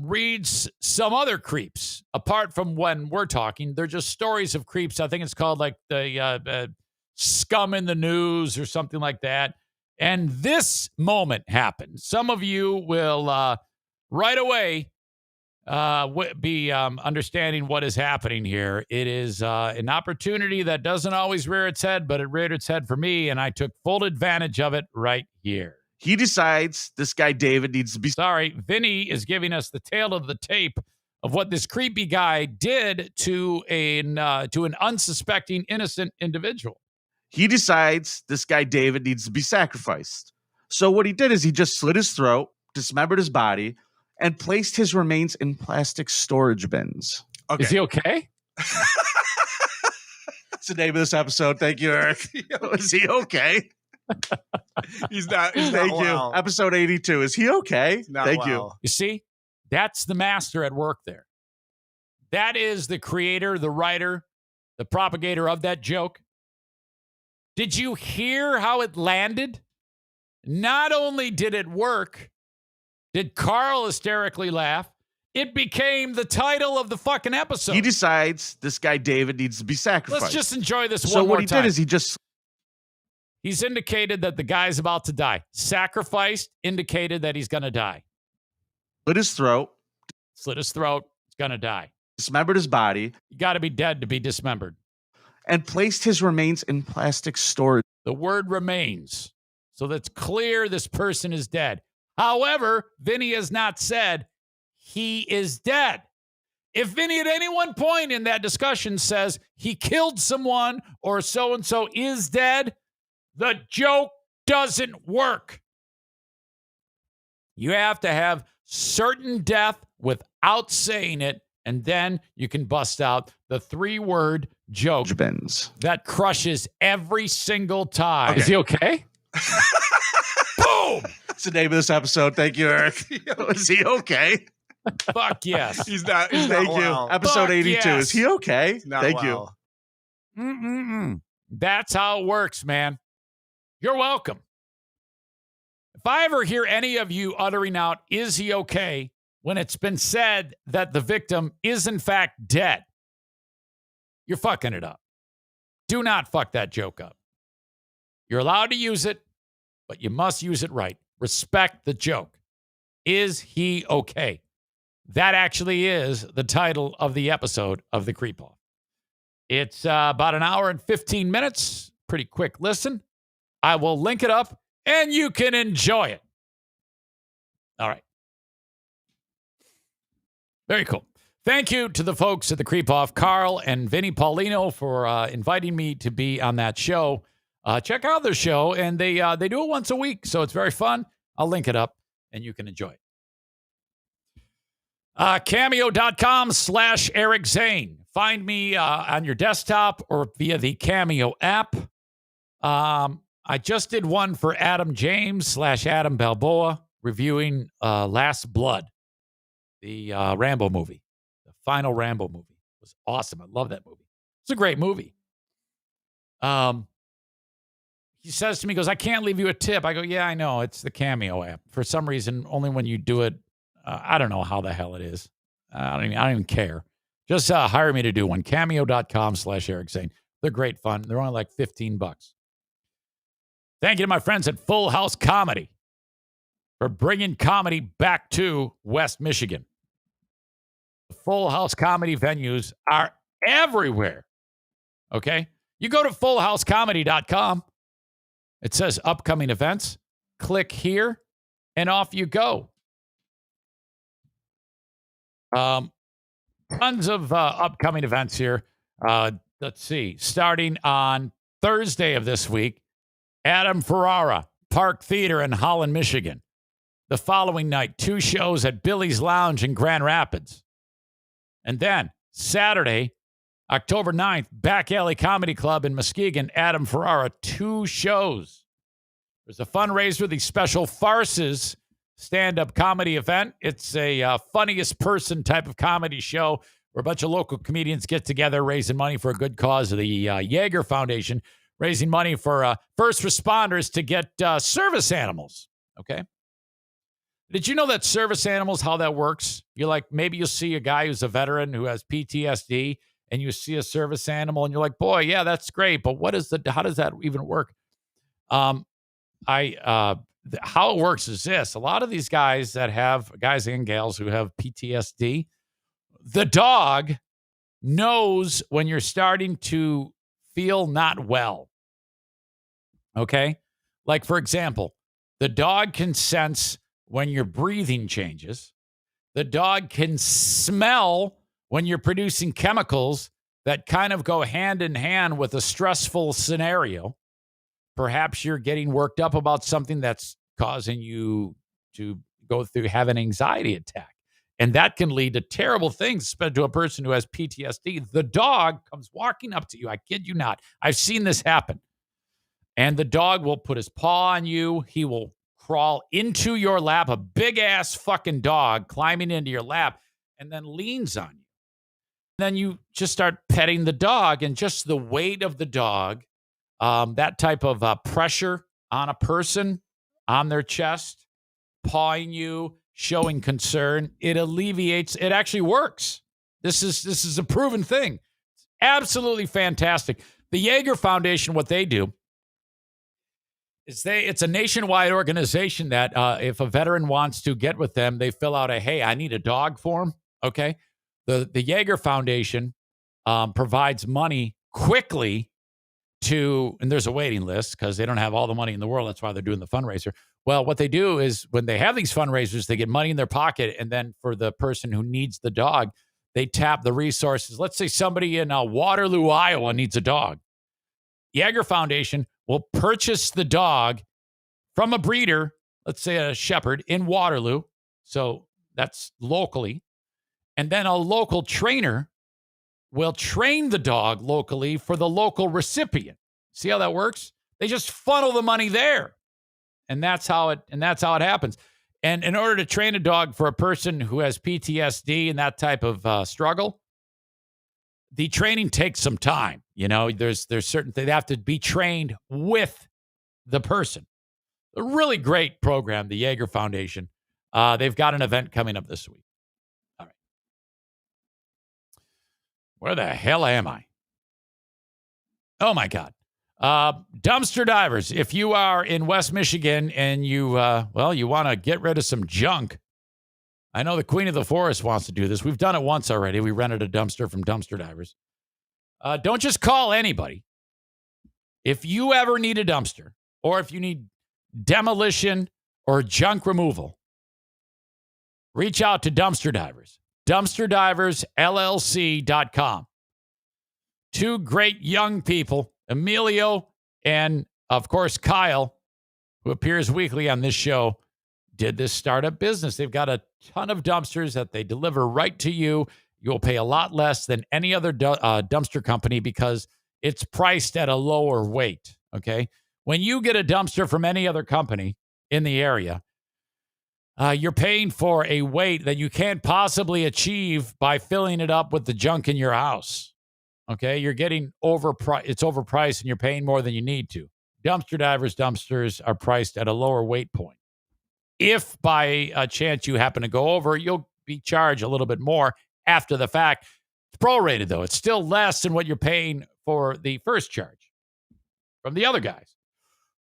Speaker 2: reads some other creeps. Apart from when we're talking, they're just stories of creeps. I think it's called like the scum in the news or something like that. And this moment happened. Some of you will right away be understanding what is happening here. It is an opportunity that doesn't always rear its head, but it reared its head for me, and I took full advantage of it right here.
Speaker 8: He decides this guy David needs to be.
Speaker 2: Sorry, Vinny is giving us the tale of the tape of what this creepy guy did to an unsuspecting, innocent individual.
Speaker 8: He decides this guy David needs to be sacrificed. So what he did is he just slit his throat, dismembered his body, and placed his remains in plastic storage bins.
Speaker 2: Okay. Is he okay?
Speaker 8: That's the name of this episode. Thank you, Eric. Is he okay?
Speaker 9: He's not.
Speaker 8: Thank you.
Speaker 9: Well.
Speaker 8: Episode 82. Is he okay? Thank you.
Speaker 2: You see, that's the master at work there. That is the creator, the writer, the propagator of that joke. Did you hear how it landed? Not only did it work, did Carl hysterically laugh, it became the title of the fucking episode.
Speaker 8: He decides this guy David needs to be sacrificed.
Speaker 2: Let's just enjoy this one
Speaker 8: So
Speaker 2: more
Speaker 8: what he
Speaker 2: time.
Speaker 8: did is
Speaker 2: He's indicated that the guy's about to die. Sacrificed indicated that he's going to die.
Speaker 8: Slit his throat.
Speaker 2: He's going to die.
Speaker 8: Dismembered his body.
Speaker 2: You got to be dead to be dismembered.
Speaker 8: And placed his remains in plastic storage.
Speaker 2: The word remains. So that's clear this person is dead. However, Vinny has not said he is dead. If Vinny at any one point in that discussion says he killed someone or so-and-so is dead, the joke doesn't work. You have to have certain death without saying it, and then you can bust out the 3-word joke that crushes every single time.
Speaker 8: Okay.
Speaker 2: Is he okay? Boom!
Speaker 8: That's the name of this episode. Thank you, Eric. Is he okay?
Speaker 2: Fuck yes.
Speaker 9: He's not.
Speaker 8: Thank you.
Speaker 9: Well.
Speaker 8: Episode
Speaker 2: Fuck
Speaker 8: 82.
Speaker 2: yes.
Speaker 8: Is he okay? Thank
Speaker 9: well.
Speaker 8: you.
Speaker 2: That's how it works, man. You're welcome. If I ever hear any of you uttering out, is he okay, when it's been said that the victim is in fact dead, you're fucking it up. Do not fuck that joke up. You're allowed to use it, but you must use it right. Respect the joke. Is he okay? That actually is the title of the episode of The Creep Off. It's about an hour and 15 minutes. Pretty quick listen. I will link it up, and you can enjoy it. All right. Very cool. Thank you to the folks at The Creep Off, Carl and Vinny Paulino, for inviting me to be on that show. Check out their show, and they do it once a week, so it's very fun. I'll link it up, and you can enjoy it. Cameo.com/Eric Zane. Find me on your desktop or via the Cameo app. I just did one for Adam James /Adam Balboa reviewing Last Blood, the Rambo movie, the final Rambo movie. It was awesome. I love that movie. It's a great movie. He says to me, he goes, I can't leave you a tip. I go, yeah, I know. It's the Cameo app. For some reason, only when you do it, I don't know how the hell it is. I don't even care. Just hire me to do one. Cameo.com/Eric Zane. They're great fun. They're only like $15. Thank you to my friends at Full House Comedy for bringing comedy back to West Michigan. The Full House Comedy venues are everywhere. Okay? You go to fullhousecomedy.com. It says upcoming events. Click here, and off you go. Tons of upcoming events here. Let's see. Starting on Thursday of this week, Adam Ferrara, Park Theater in Holland, Michigan. The following night, 2 shows at Billy's Lounge in Grand Rapids. And then Saturday, October 9th, Back Alley Comedy Club in Muskegon, Adam Ferrara, 2 shows. There's a fundraiser, the Special Farces stand-up comedy event. It's a funniest person type of comedy show where a bunch of local comedians get together, raising money for a good cause of the Jaeger Foundation, raising money for first responders to get service animals, okay? Did you know that service animals, how that works? You're like, maybe you'll see a guy who's a veteran who has PTSD, and you see a service animal, and you're like, boy, yeah, that's great, but how does that even work? How it works is this. A lot of these guys and gals who have PTSD, The dog knows when you're starting to feel not well. Okay? Like, for example, the dog can sense when your breathing changes. The dog can smell when you're producing chemicals that kind of go hand in hand with a stressful scenario. Perhaps you're getting worked up about something that's causing you to have an anxiety attack. And that can lead to terrible things, especially to a person who has PTSD. The dog comes walking up to you. I kid you not. I've seen this happen. And the dog will put his paw on you. He will crawl into your lap, a big-ass fucking dog climbing into your lap, and then leans on you. Then you just start petting the dog, and just the weight of the dog, that type of pressure on a person, on their chest, pawing you, showing concern, it alleviates. It actually works. This is a proven thing. It's absolutely fantastic. The Jaeger Foundation, what they do is it's a nationwide organization that if a veteran wants to get with them, they fill out a, hey, I need a dog form. Okay. The Jaeger Foundation provides money quickly and there's a waiting list because they don't have all the money in the world. That's why they're doing the fundraiser. Well, what they do is when they have these fundraisers, they get money in their pocket. And then for the person who needs the dog, they tap the resources. Let's say somebody in Waterloo, Iowa needs a dog. Jaeger Foundation will purchase the dog from a breeder, let's say a shepherd in Waterloo. So that's locally. And then a local trainer will train the dog locally for the local recipient. See how that works? They just funnel the money there. And that's how it happens. And in order to train a dog for a person who has PTSD and that type of struggle, the training takes some time. You know, there's certain things. They have to be trained with the person. A really great program, the Jaeger Foundation. They've got an event coming up this week. All right. Where the hell am I? Oh, my God. Dumpster divers. If you are in West Michigan and you want to get rid of some junk, I know the Queen of the Forest wants to do this. We've done it once already. We rented a dumpster from Dumpster Divers. Don't just call anybody. If you ever need a dumpster or if you need demolition or junk removal, reach out to Dumpster Divers. DumpsterDiversLLC.com. Two great young people, Emilio and, of course, Kyle, who appears weekly on this show, did this startup business. They've got a ton of dumpsters that they deliver right to you. You'll pay a lot less than any other dumpster company because it's priced at a lower weight, okay? When you get a dumpster from any other company in the area, you're paying for a weight that you can't possibly achieve by filling it up with the junk in your house, okay? You're getting it's overpriced and you're paying more than you need to. Dumpster Divers dumpsters are priced at a lower weight point. If by a chance you happen to go over, you'll be charged a little bit more after the fact. It's prorated, though. It's still less than what you're paying for the first charge from the other guys.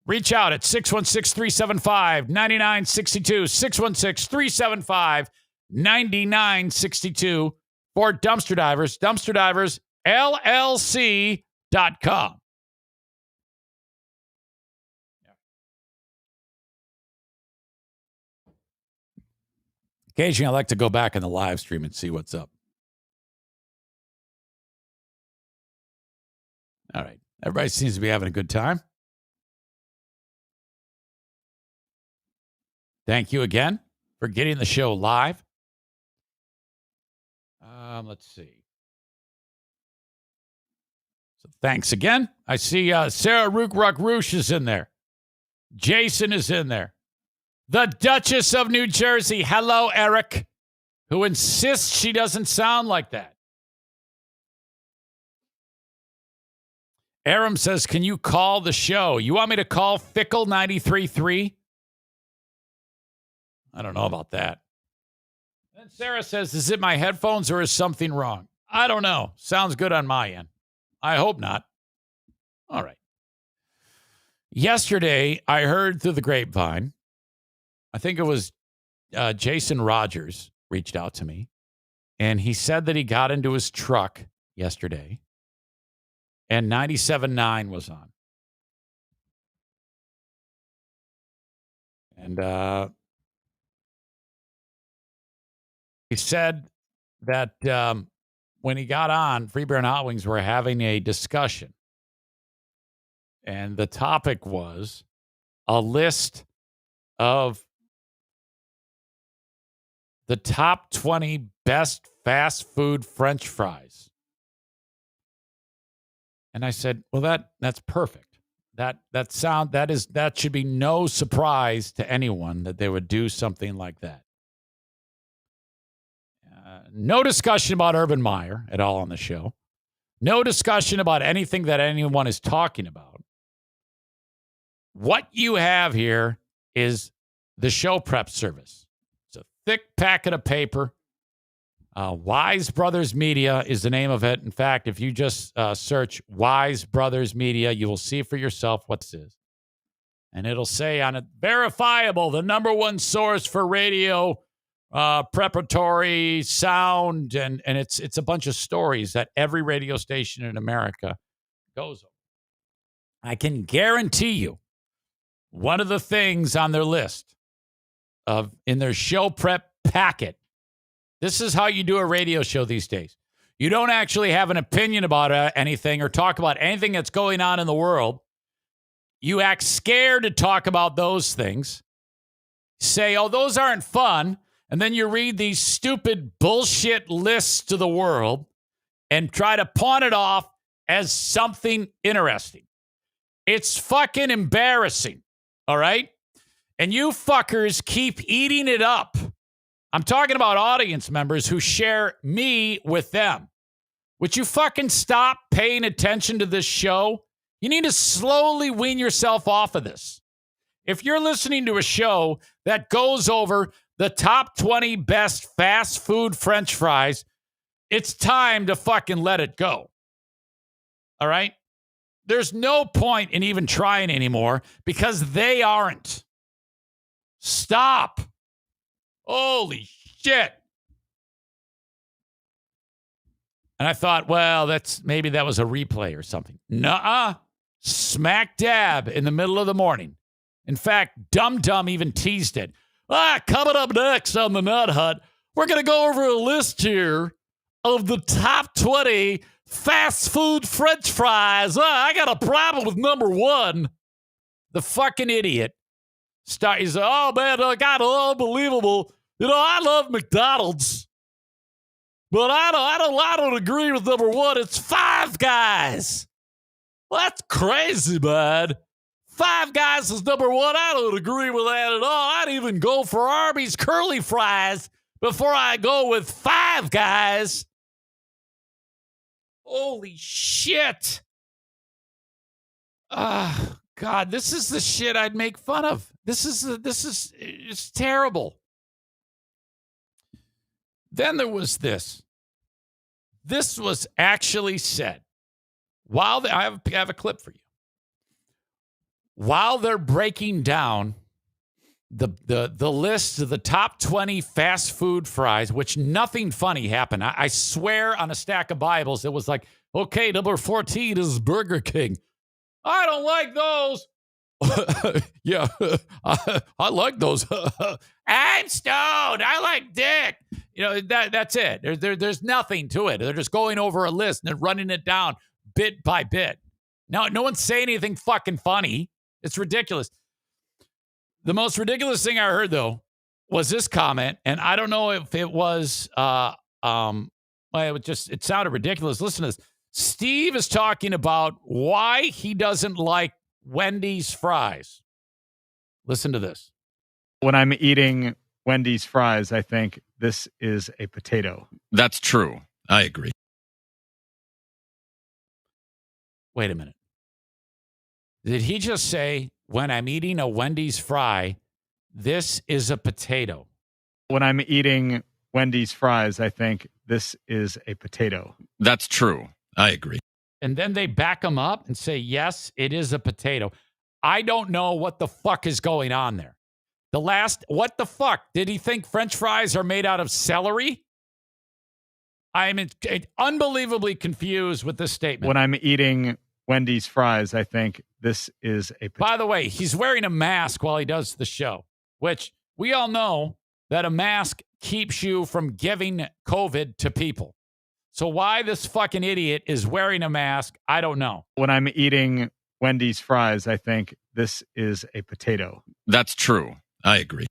Speaker 2: Reach out at 616-375-9962, 616-375-9962 for Dumpster Divers, DumpsterDiversLLC.com. Occasionally, I like to go back in the live stream and see what's up. All right. Everybody seems to be having a good time. Thank you again for getting the show live. Let's see. So thanks again. I see Sarah Rook-Ruck-Roosh is in there. Jason is in there. The Duchess of New Jersey. Hello, Eric, who insists she doesn't sound like that. Aram says, can you call the show? You want me to call Fickle 93.3? I don't know about that. And Sarah says, is it my headphones or is something wrong? I don't know. Sounds good on my end. I hope not. All right. Yesterday, I heard through the grapevine, I think it was Jason Rogers reached out to me And he said that he got into his truck yesterday and 97.9 was on. And he said that when he got on, Free Beer and Hot Wings were having a discussion. And the topic was a list of the top 20 best fast food French fries. And I said, well, that's perfect. That should be no surprise to anyone that they would do something like that. No discussion about Urban Meyer at all on the show. No discussion about anything that anyone is talking about. What you have here is the show prep service. It's a thick packet of paper. Wise Brothers Media is the name of it. In fact, if you just search Wise Brothers Media, you will see for yourself what this is. And it'll say on it, verifiable, the number one source for radio preparatory sound. And it's a bunch of stories that every radio station in America goes over. I can guarantee you one of the things on their list in their show prep packet. This is how you do a radio show these days. You don't actually have an opinion about anything or talk about anything that's going on in the world. You act scared to talk about those things. Say, oh, those aren't fun. And then you read these stupid bullshit lists to the world and try to pawn it off as something interesting. It's fucking embarrassing. All right? And you fuckers keep eating it up. I'm talking about audience members who share me with them. Would you fucking stop paying attention to this show? You need to slowly wean yourself off of this. If you're listening to a show that goes over the top 20 best fast food French fries, it's time to fucking let it go. All right? There's no point in even trying anymore because they aren't. Stop. Holy shit. And I thought, well, maybe that was a replay or something. Nuh-uh. Smack dab in the middle of the morning. In fact, Dum Dum even teased it. Coming up next on the Nut Hut, we're going to go over a list here of the top 20 fast food French fries. I got a problem with number one. The fucking idiot. He's like, oh, man, God, unbelievable. You know, I love McDonald's, but I don't agree with number one. It's Five Guys. Well, that's crazy, man. Five Guys is number one. I don't agree with that at all. I'd even go for Arby's curly fries before I go with Five Guys. Holy shit. God, this is the shit I'd make fun of. It's terrible. Then there was this. This was actually said while I have a clip for you. While they're breaking down the list of the top 20 fast food fries, which nothing funny happened. I swear on a stack of Bibles, it was like, okay, number 14 is Burger King. I don't like those. Yeah, I like those. I'm stoned. I like dick. You know, that's it. There's nothing to it. They're just going over a list and they're running it down bit by bit. No one's saying anything fucking funny. It's ridiculous. The most ridiculous thing I heard, though, was this comment, and I don't know if it was, it sounded ridiculous. Listen to this. Steve is talking about why he doesn't like Wendy's fries. Listen to this.
Speaker 10: When I'm eating Wendy's fries, I think this is a potato.
Speaker 11: That's true. I agree.
Speaker 2: Wait a minute. Did he just say, when I'm eating a Wendy's fry, this is a potato?
Speaker 10: When I'm eating Wendy's fries, I think this is a potato.
Speaker 11: That's true. I agree.
Speaker 2: And then they back him up and say, yes, it is a potato. I don't know what the fuck is going on there. What the fuck? Did he think French fries are made out of celery? I'm unbelievably confused with this statement.
Speaker 10: When I'm eating Wendy's fries, I think this is a
Speaker 2: By the way, he's wearing a mask while he does the show, which we all know that a mask keeps you from giving COVID to people. So why this fucking idiot is wearing a mask, I don't know.
Speaker 10: When I'm eating Wendy's fries, I think this is a potato.
Speaker 11: That's true. I agree.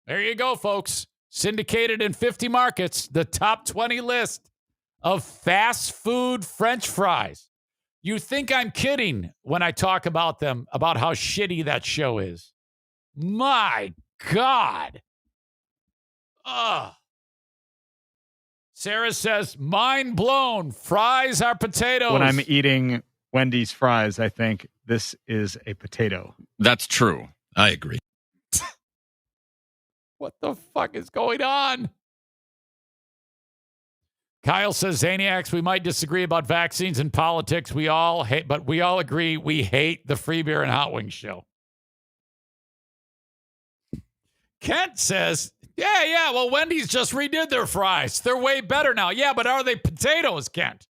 Speaker 2: There you go, folks. Syndicated in 50 markets, the top 20 list of fast food French fries. You think I'm kidding when I talk about them, about how shitty that show is. My God. Ugh. Sarah says, mind blown. Fries are potatoes.
Speaker 10: When I'm eating Wendy's fries, I think this is a potato.
Speaker 11: That's true. I agree.
Speaker 2: What the fuck is going on? Kyle says, Zaniacs, we might disagree about vaccines and politics. We all hate, but we all agree we hate the free beer and hot wings show. Kent says, yeah, well, Wendy's just redid their fries. They're way better now. Yeah, but are they potatoes, Kent?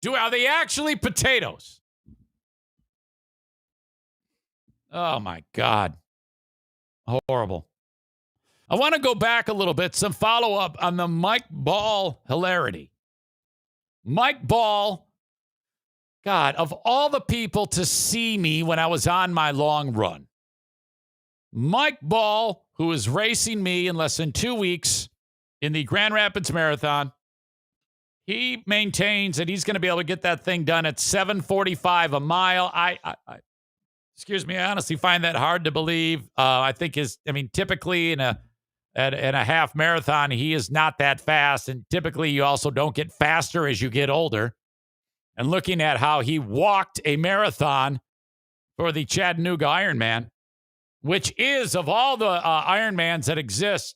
Speaker 2: Are they actually potatoes? Oh, my God. Horrible. I want to go back a little bit, some follow-up on the Mike Ball hilarity. Mike Ball, God, of all the people to see me when I was on my long run, Mike Ball, who is racing me in less than 2 weeks in the Grand Rapids Marathon, he maintains that he's going to be able to get that thing done at 7:45 a mile. Excuse me, I honestly find that hard to believe. I think typically in a half marathon, he is not that fast. And typically you also don't get faster as you get older. And looking at how he walked a marathon for the Chattanooga Ironman, which is, of all the Ironmans that exist,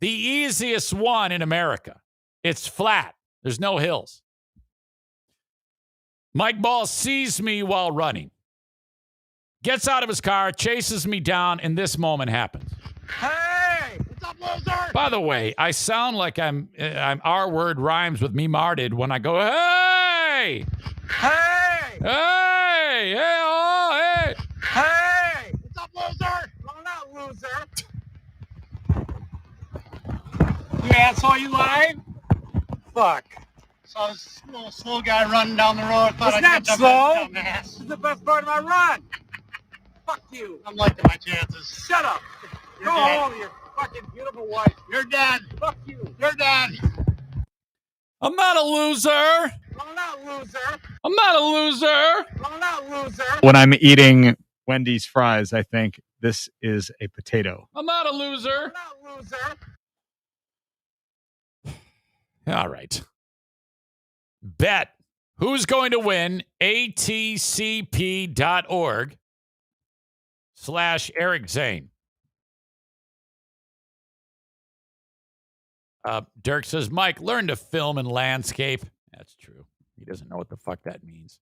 Speaker 2: the easiest one in America. It's flat. There's no hills. Mike Ball sees me while running, gets out of his car, chases me down, and this moment happens.
Speaker 9: Hey! What's up, loser?
Speaker 2: By the way, I sound like I'm our word rhymes with me marted when I go, hey!
Speaker 9: Hey!
Speaker 2: Hey! Hey! Oh, hey!
Speaker 9: Hey! What's up, loser? I'm not loser. You asshole, you live? Fuck.
Speaker 12: Saw this little slow guy running down the road.
Speaker 9: It's not slow. This is the best part of my run. Fuck you.
Speaker 12: I'm liking my chances.
Speaker 9: Shut up.
Speaker 12: You're
Speaker 9: Go
Speaker 12: dead.
Speaker 9: home, your fucking beautiful wife.
Speaker 12: You're dead.
Speaker 9: Fuck you.
Speaker 12: You're dead.
Speaker 2: I'm not a loser.
Speaker 9: I'm not loser.
Speaker 2: I'm not a loser.
Speaker 9: I'm not loser.
Speaker 10: When I'm eating Wendy's fries, I think this is a potato.
Speaker 2: I'm not a loser.
Speaker 9: I'm not loser.
Speaker 2: All right. Bet who's going to win atcp.org/Eric Zane. Dirk says, Mike, learn to film in landscape. That's true. He doesn't know what the fuck that means.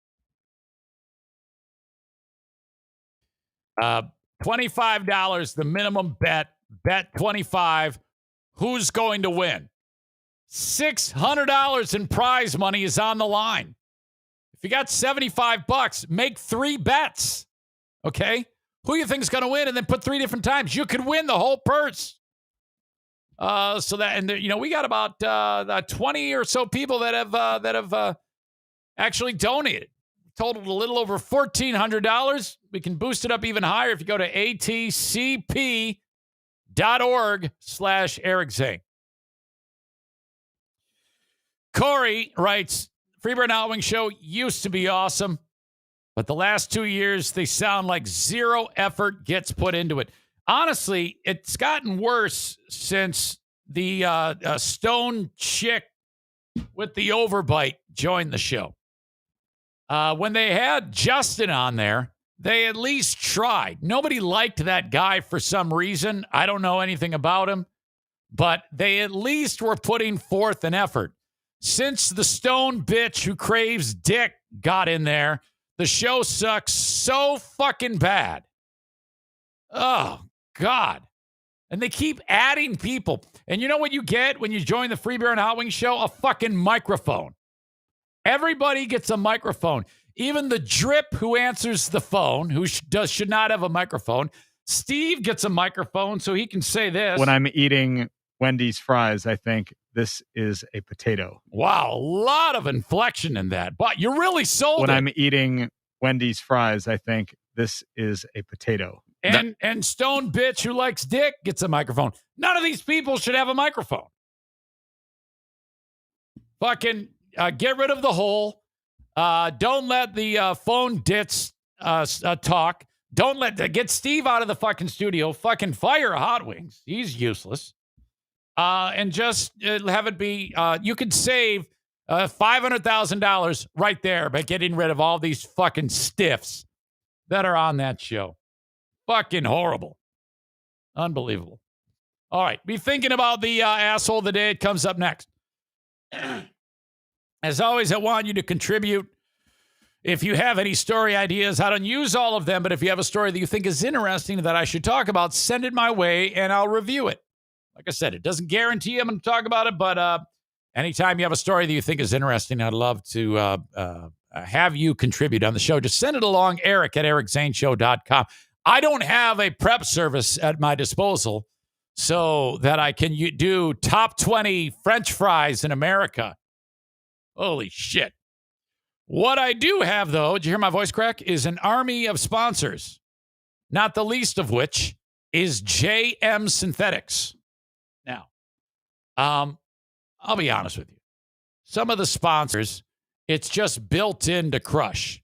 Speaker 2: $25, the minimum bet. Bet 25. Who's going to win? $600 in prize money is on the line. If you got $75, make 3 bets. Okay? Who you think is going to win, and then put 3 different times. You could win the whole purse. We got about 20 or so people that have actually donated. Totaled a little over $1,400. We can boost it up even higher if you go to atcp.org/Eric Zane. Corey writes, Freeburg and Hot Wing Show used to be awesome, but the last 2 years, they sound like zero effort gets put into it. Honestly, it's gotten worse since the stone chick with the overbite joined the show. When they had Justin on there, they at least tried. Nobody liked that guy for some reason. I don't know anything about him, but they at least were putting forth an effort. Since the stone bitch who craves dick got in there, the show sucks so fucking bad. Oh, God. And they keep adding people. And you know what you get when you join the Free Beer and Hot Wings show? A fucking microphone. Everybody gets a microphone. Even the drip who answers the phone, who should not have a microphone. Steve gets a microphone so he can say this.
Speaker 10: When I'm eating Wendy's fries, I think this is a potato.
Speaker 2: Wow, a lot of inflection in that. But you really sold
Speaker 10: When
Speaker 2: it.
Speaker 10: I'm eating Wendy's fries, I think this is a potato.
Speaker 2: And Stone Bitch who likes dick gets a microphone. None of these people should have a microphone. Fucking get rid of the hole. Don't let the phone dits talk. Don't get Steve out of the fucking studio. Fucking fire Hot Wings. He's useless. And just have it be, you could save $500,000 right there by getting rid of all these fucking stiffs that are on that show. Fucking horrible. Unbelievable. All right. Be thinking about the asshole of the day. It comes up next. As always, I want you to contribute. If you have any story ideas, I don't use all of them, but if you have a story that you think is interesting that I should talk about, send it my way and I'll review it. Like I said, it doesn't guarantee I'm going to talk about it, but anytime you have a story that you think is interesting, I'd love to have you contribute on the show. Just send it along, Eric at ericzaneshow.com. I don't have a prep service at my disposal so that I can do top 20 French fries in America. Holy shit. What I do have, though, did you hear my voice crack, is an army of sponsors, not the least of which is JM Synthetics. Now, I'll be honest with you. Some of the sponsors, it's just built in to crush.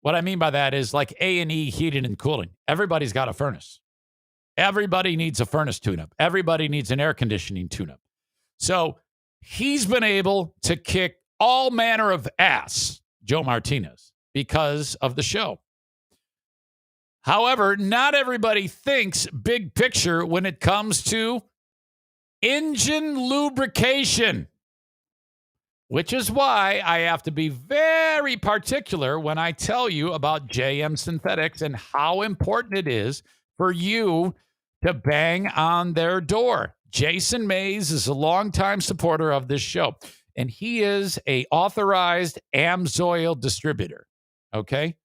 Speaker 2: What I mean by that is like A&E Heating and Cooling. Everybody's got a furnace. Everybody needs a furnace tune-up. Everybody needs an air conditioning tune-up. So he's been able to kick all manner of ass, Joe Martinez, because of the show. However, not everybody thinks big picture when it comes to engine lubrication, which is why I have to be very particular when I tell you about JM Synthetics and how important it is for you to bang on their door. Jason Mays is a longtime supporter of this show, and he is an authorized AMSOIL distributor, okay?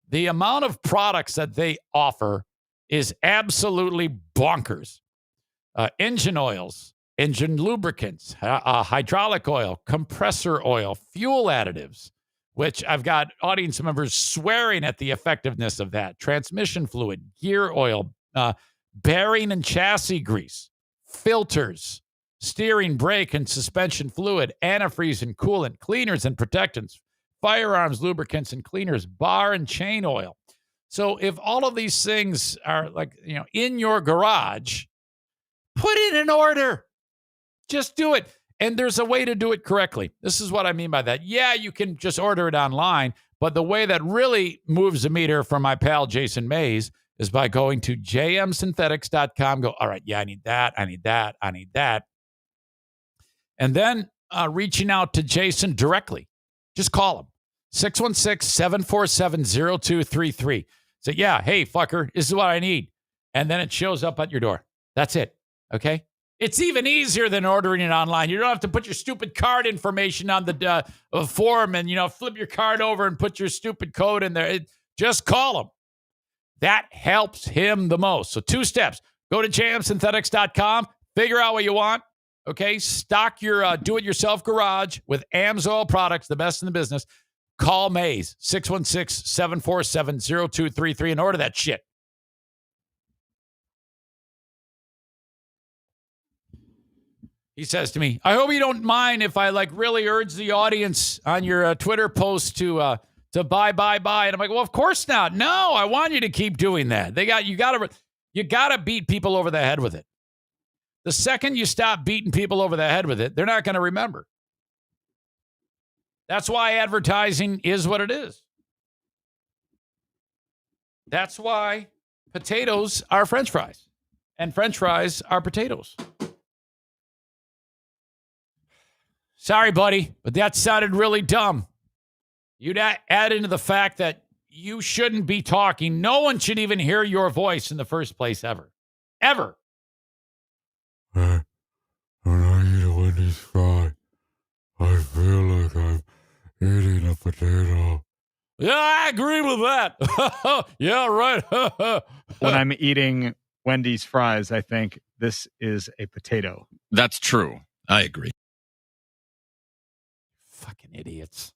Speaker 2: The amount of products that they offer is absolutely bonkers. Engine oils, engine lubricants, hydraulic oil, compressor oil, fuel additives, which I've got audience members swearing at the effectiveness of that, transmission fluid, gear oil, bearing and chassis grease, filters, steering, brake, and suspension fluid, antifreeze and coolant, cleaners and protectants, firearms, lubricants, and cleaners, bar and chain oil. So if all of these things are in your garage, put it in order. Just do it. And there's a way to do it correctly. This is what I mean by that. Yeah, you can just order it online, but the way that really moves the meter for my pal Jason Mays is by going to jmsynthetics.com. Go, all right, yeah, I need that, I need that, I need that. And then reaching out to Jason directly. Just call him. 616-747-0233. Say, yeah, hey, fucker, this is what I need. And then it shows up at your door. That's it. Okay? It's even easier than ordering it online. You don't have to put your stupid card information on the form and, flip your card over and put your stupid code in there. Just call him. That helps him the most. So 2 steps. Go to jmsynthetics.com. Figure out what you want. Okay? Stock your do-it-yourself garage with AMSOIL products, the best in the business. Call Mays, 616-747-0233, and order that shit. He says to me, I hope you don't mind if I really urge the audience on your Twitter post to buy. And I'm like, well, of course not. No, I want you to keep doing that. You gotta beat people over the head with it. The second you stop beating people over the head with it, they're not going to remember. That's why advertising is what it is. That's why potatoes are French fries and French fries are potatoes. Sorry, buddy, but that sounded really dumb. You'd add into the fact that you shouldn't be talking. No one should even hear your voice in the first place ever. Ever. When I eat a Wendy's fry, I feel like I'm eating a potato. Yeah, I agree with that. Yeah, right.
Speaker 10: When I'm eating Wendy's fries, I think this is a potato.
Speaker 11: That's true. I agree.
Speaker 2: Fucking idiots.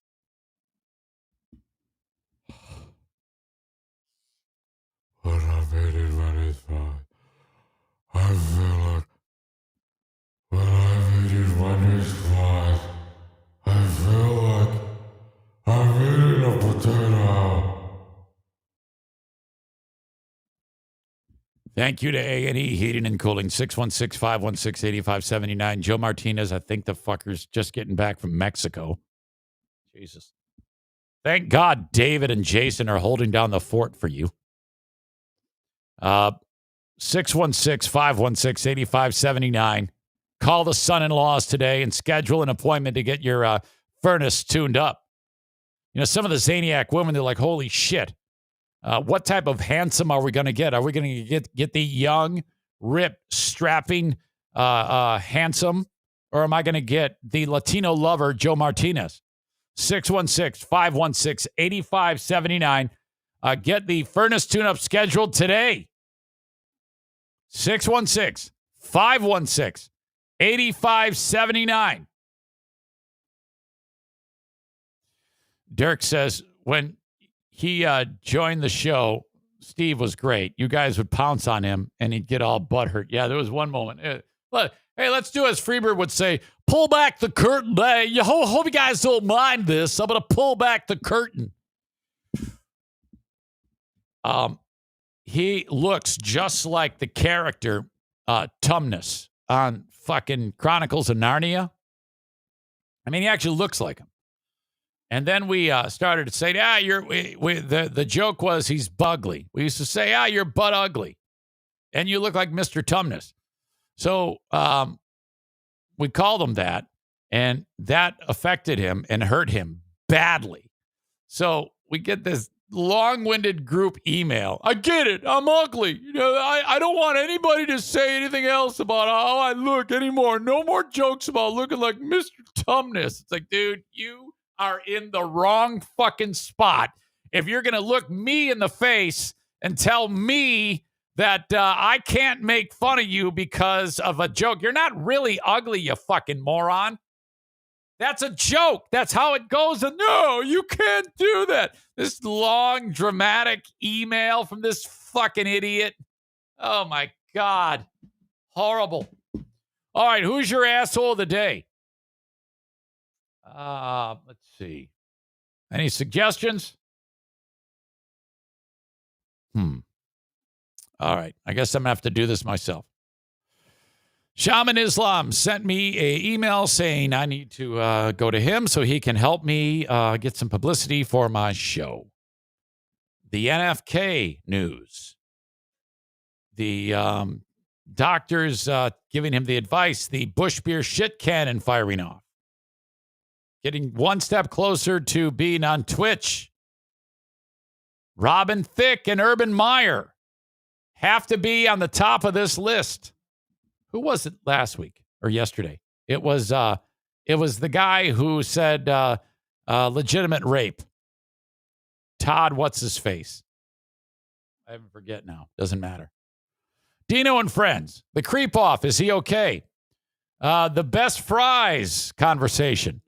Speaker 2: When I'm eating Wendy's fries, I feel like when I'm eating Wendy's fries, I feel like I'm eating a potato. Thank you to A&E Heating and Cooling, 616-516-8579. Joe Martinez, I think the fucker's just getting back from Mexico. Jesus. Thank God David and Jason are holding down the fort for you. 616-516-8579. Call the son-in-laws today and schedule an appointment to get your furnace tuned up. You know, some of the Zaniac women, they're like, holy shit. What type of handsome are we going to get? Are we going to get the young, ripped, strapping, handsome? Or am I going to get the Latino lover, Joe Martinez? 616-516-8579. Get the furnace tune-up scheduled today. 616-516-8579. Dirk says, when he joined the show, Steve was great. You guys would pounce on him, and he'd get all butthurt. Yeah, there was one moment. Hey, let's do as Freebird would say, pull back the curtain. Hey, hope you guys don't mind this. I'm going to pull back the curtain. He looks just like the character Tumnus on fucking Chronicles of Narnia. I mean, he actually looks like him. And then we started to say, the joke was he's bugly. We used to say, you're butt ugly. And you look like Mr. Tumnus. So we called him that, and that affected him and hurt him badly. So we get this long-winded group email. I get it. I'm ugly. You know, I don't want anybody to say anything else about how I look anymore. No more jokes about looking like Mr. Tumnus. It's like, dude, you are in the wrong fucking spot. If you're going to look me in the face and tell me that I can't make fun of you because of a joke, you're not really ugly, you fucking moron. That's a joke. That's how it goes. And no, you can't do that. This long, dramatic email from this fucking idiot. Oh, my God. Horrible. All right, who's your asshole of the day? Let's see. Any suggestions? All right. I guess I'm going to have to do this myself. Shaman Islam sent me an email saying I need to go to him so he can help me get some publicity for my show. The NFK news. The doctors giving him the advice, the Bush beer shit cannon firing off. Getting one step closer to being on Twitch. Robin Thicke and Urban Meyer have to be on the top of this list. Who was it last week or yesterday? It was the guy who said legitimate rape. Todd, what's his face? I haven't forget now. Doesn't matter. Dino and friends. The creep off. Is he okay? The best fries conversation.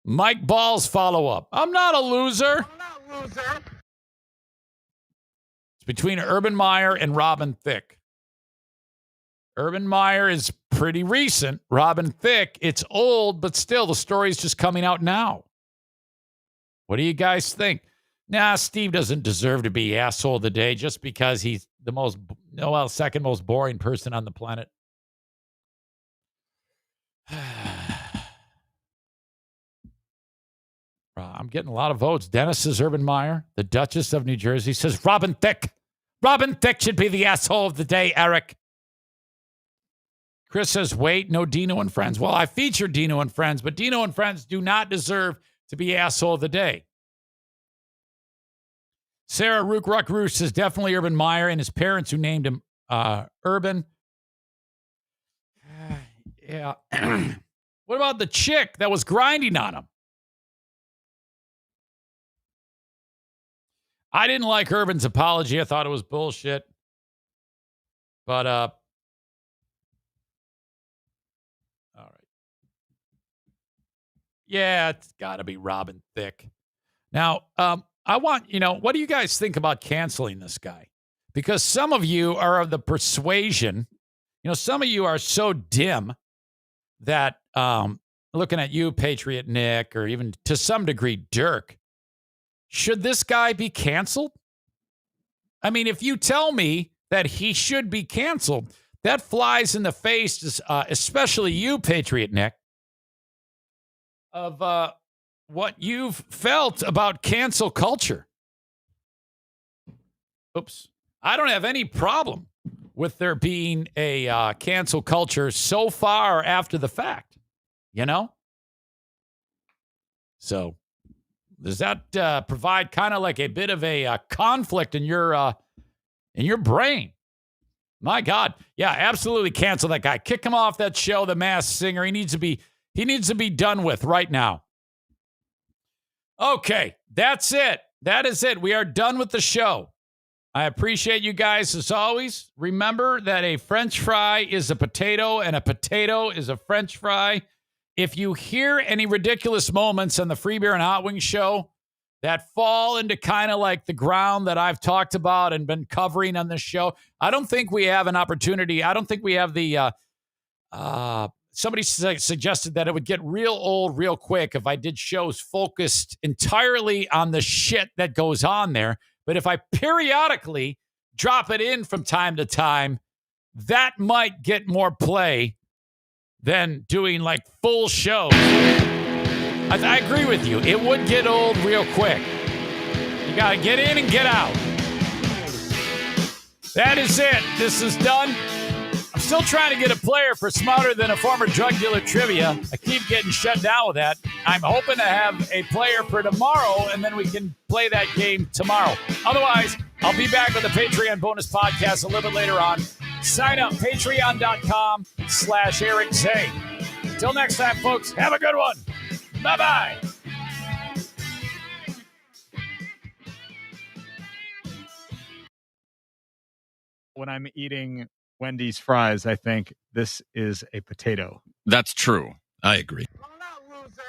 Speaker 2: Mike Ball's follow up. I'm not a loser. It's between Urban Meyer and Robin Thicke. Urban Meyer is pretty recent. Robin Thicke, it's old, but still the story's just coming out now. What do you guys think? Nah, Steve doesn't deserve to be asshole of the day just because he's the second most boring person on the planet. I'm getting a lot of votes. Dennis says Urban Meyer. The Duchess of New Jersey says Robin Thicke. Robin Thicke should be the asshole of the day, Eric. Chris says, wait, no Dino and Friends. Well, I featured Dino and Friends, but Dino and Friends do not deserve to be asshole of the day. Sarah Rook says definitely Urban Meyer and his parents who named him Urban. Yeah. What about the chick that was grinding on him? I didn't like Urban's apology. I thought it was bullshit. But, all right. Yeah, it's got to be Robin Thicke. Now, I want, what do you guys think about canceling this guy? Because some of you are of the persuasion, some of you are so dim that looking at you, Patriot Nick, or even to some degree, Dirk, should this guy be canceled? I mean, if you tell me that he should be canceled, that flies in the face, especially you, Patriot Nick, of what you've felt about cancel culture. Oops. I don't have any problem with there being a cancel culture so far after the fact, So does that provide kind of like a bit of a conflict in your brain? My God. Yeah, absolutely cancel that guy. Kick him off that show, The Masked Singer. He needs to be done with right now. Okay, that's it. That is it. We are done with the show. I appreciate you guys as always. Remember that a French fry is a potato and a potato is a French fry. If you hear any ridiculous moments on the Free Beer and Hot Wings show that fall into kind of like the ground that I've talked about and been covering on this show, I don't think we have an opportunity. I don't think we have the somebody suggested that it would get real old real quick if I did shows focused entirely on the shit that goes on there. But if I periodically drop it in from time to time, that might get more play than doing like full shows. I agree with you. It would get old real quick. You got to get in and get out. That is it. This is done. I'm still trying to get a player for Smarter Than a Former Drug Dealer Trivia. I keep getting shut down with that. I'm hoping to have a player for tomorrow, and then we can play that game tomorrow. Otherwise, I'll be back with the Patreon bonus podcast a little bit later on. Sign up, patreon.com/Eric Zane. Until next time, folks, have a good one. Bye-bye.
Speaker 10: When I'm eating Wendy's fries, I think this is a potato.
Speaker 11: That's true. I agree.
Speaker 12: Roll out, loser.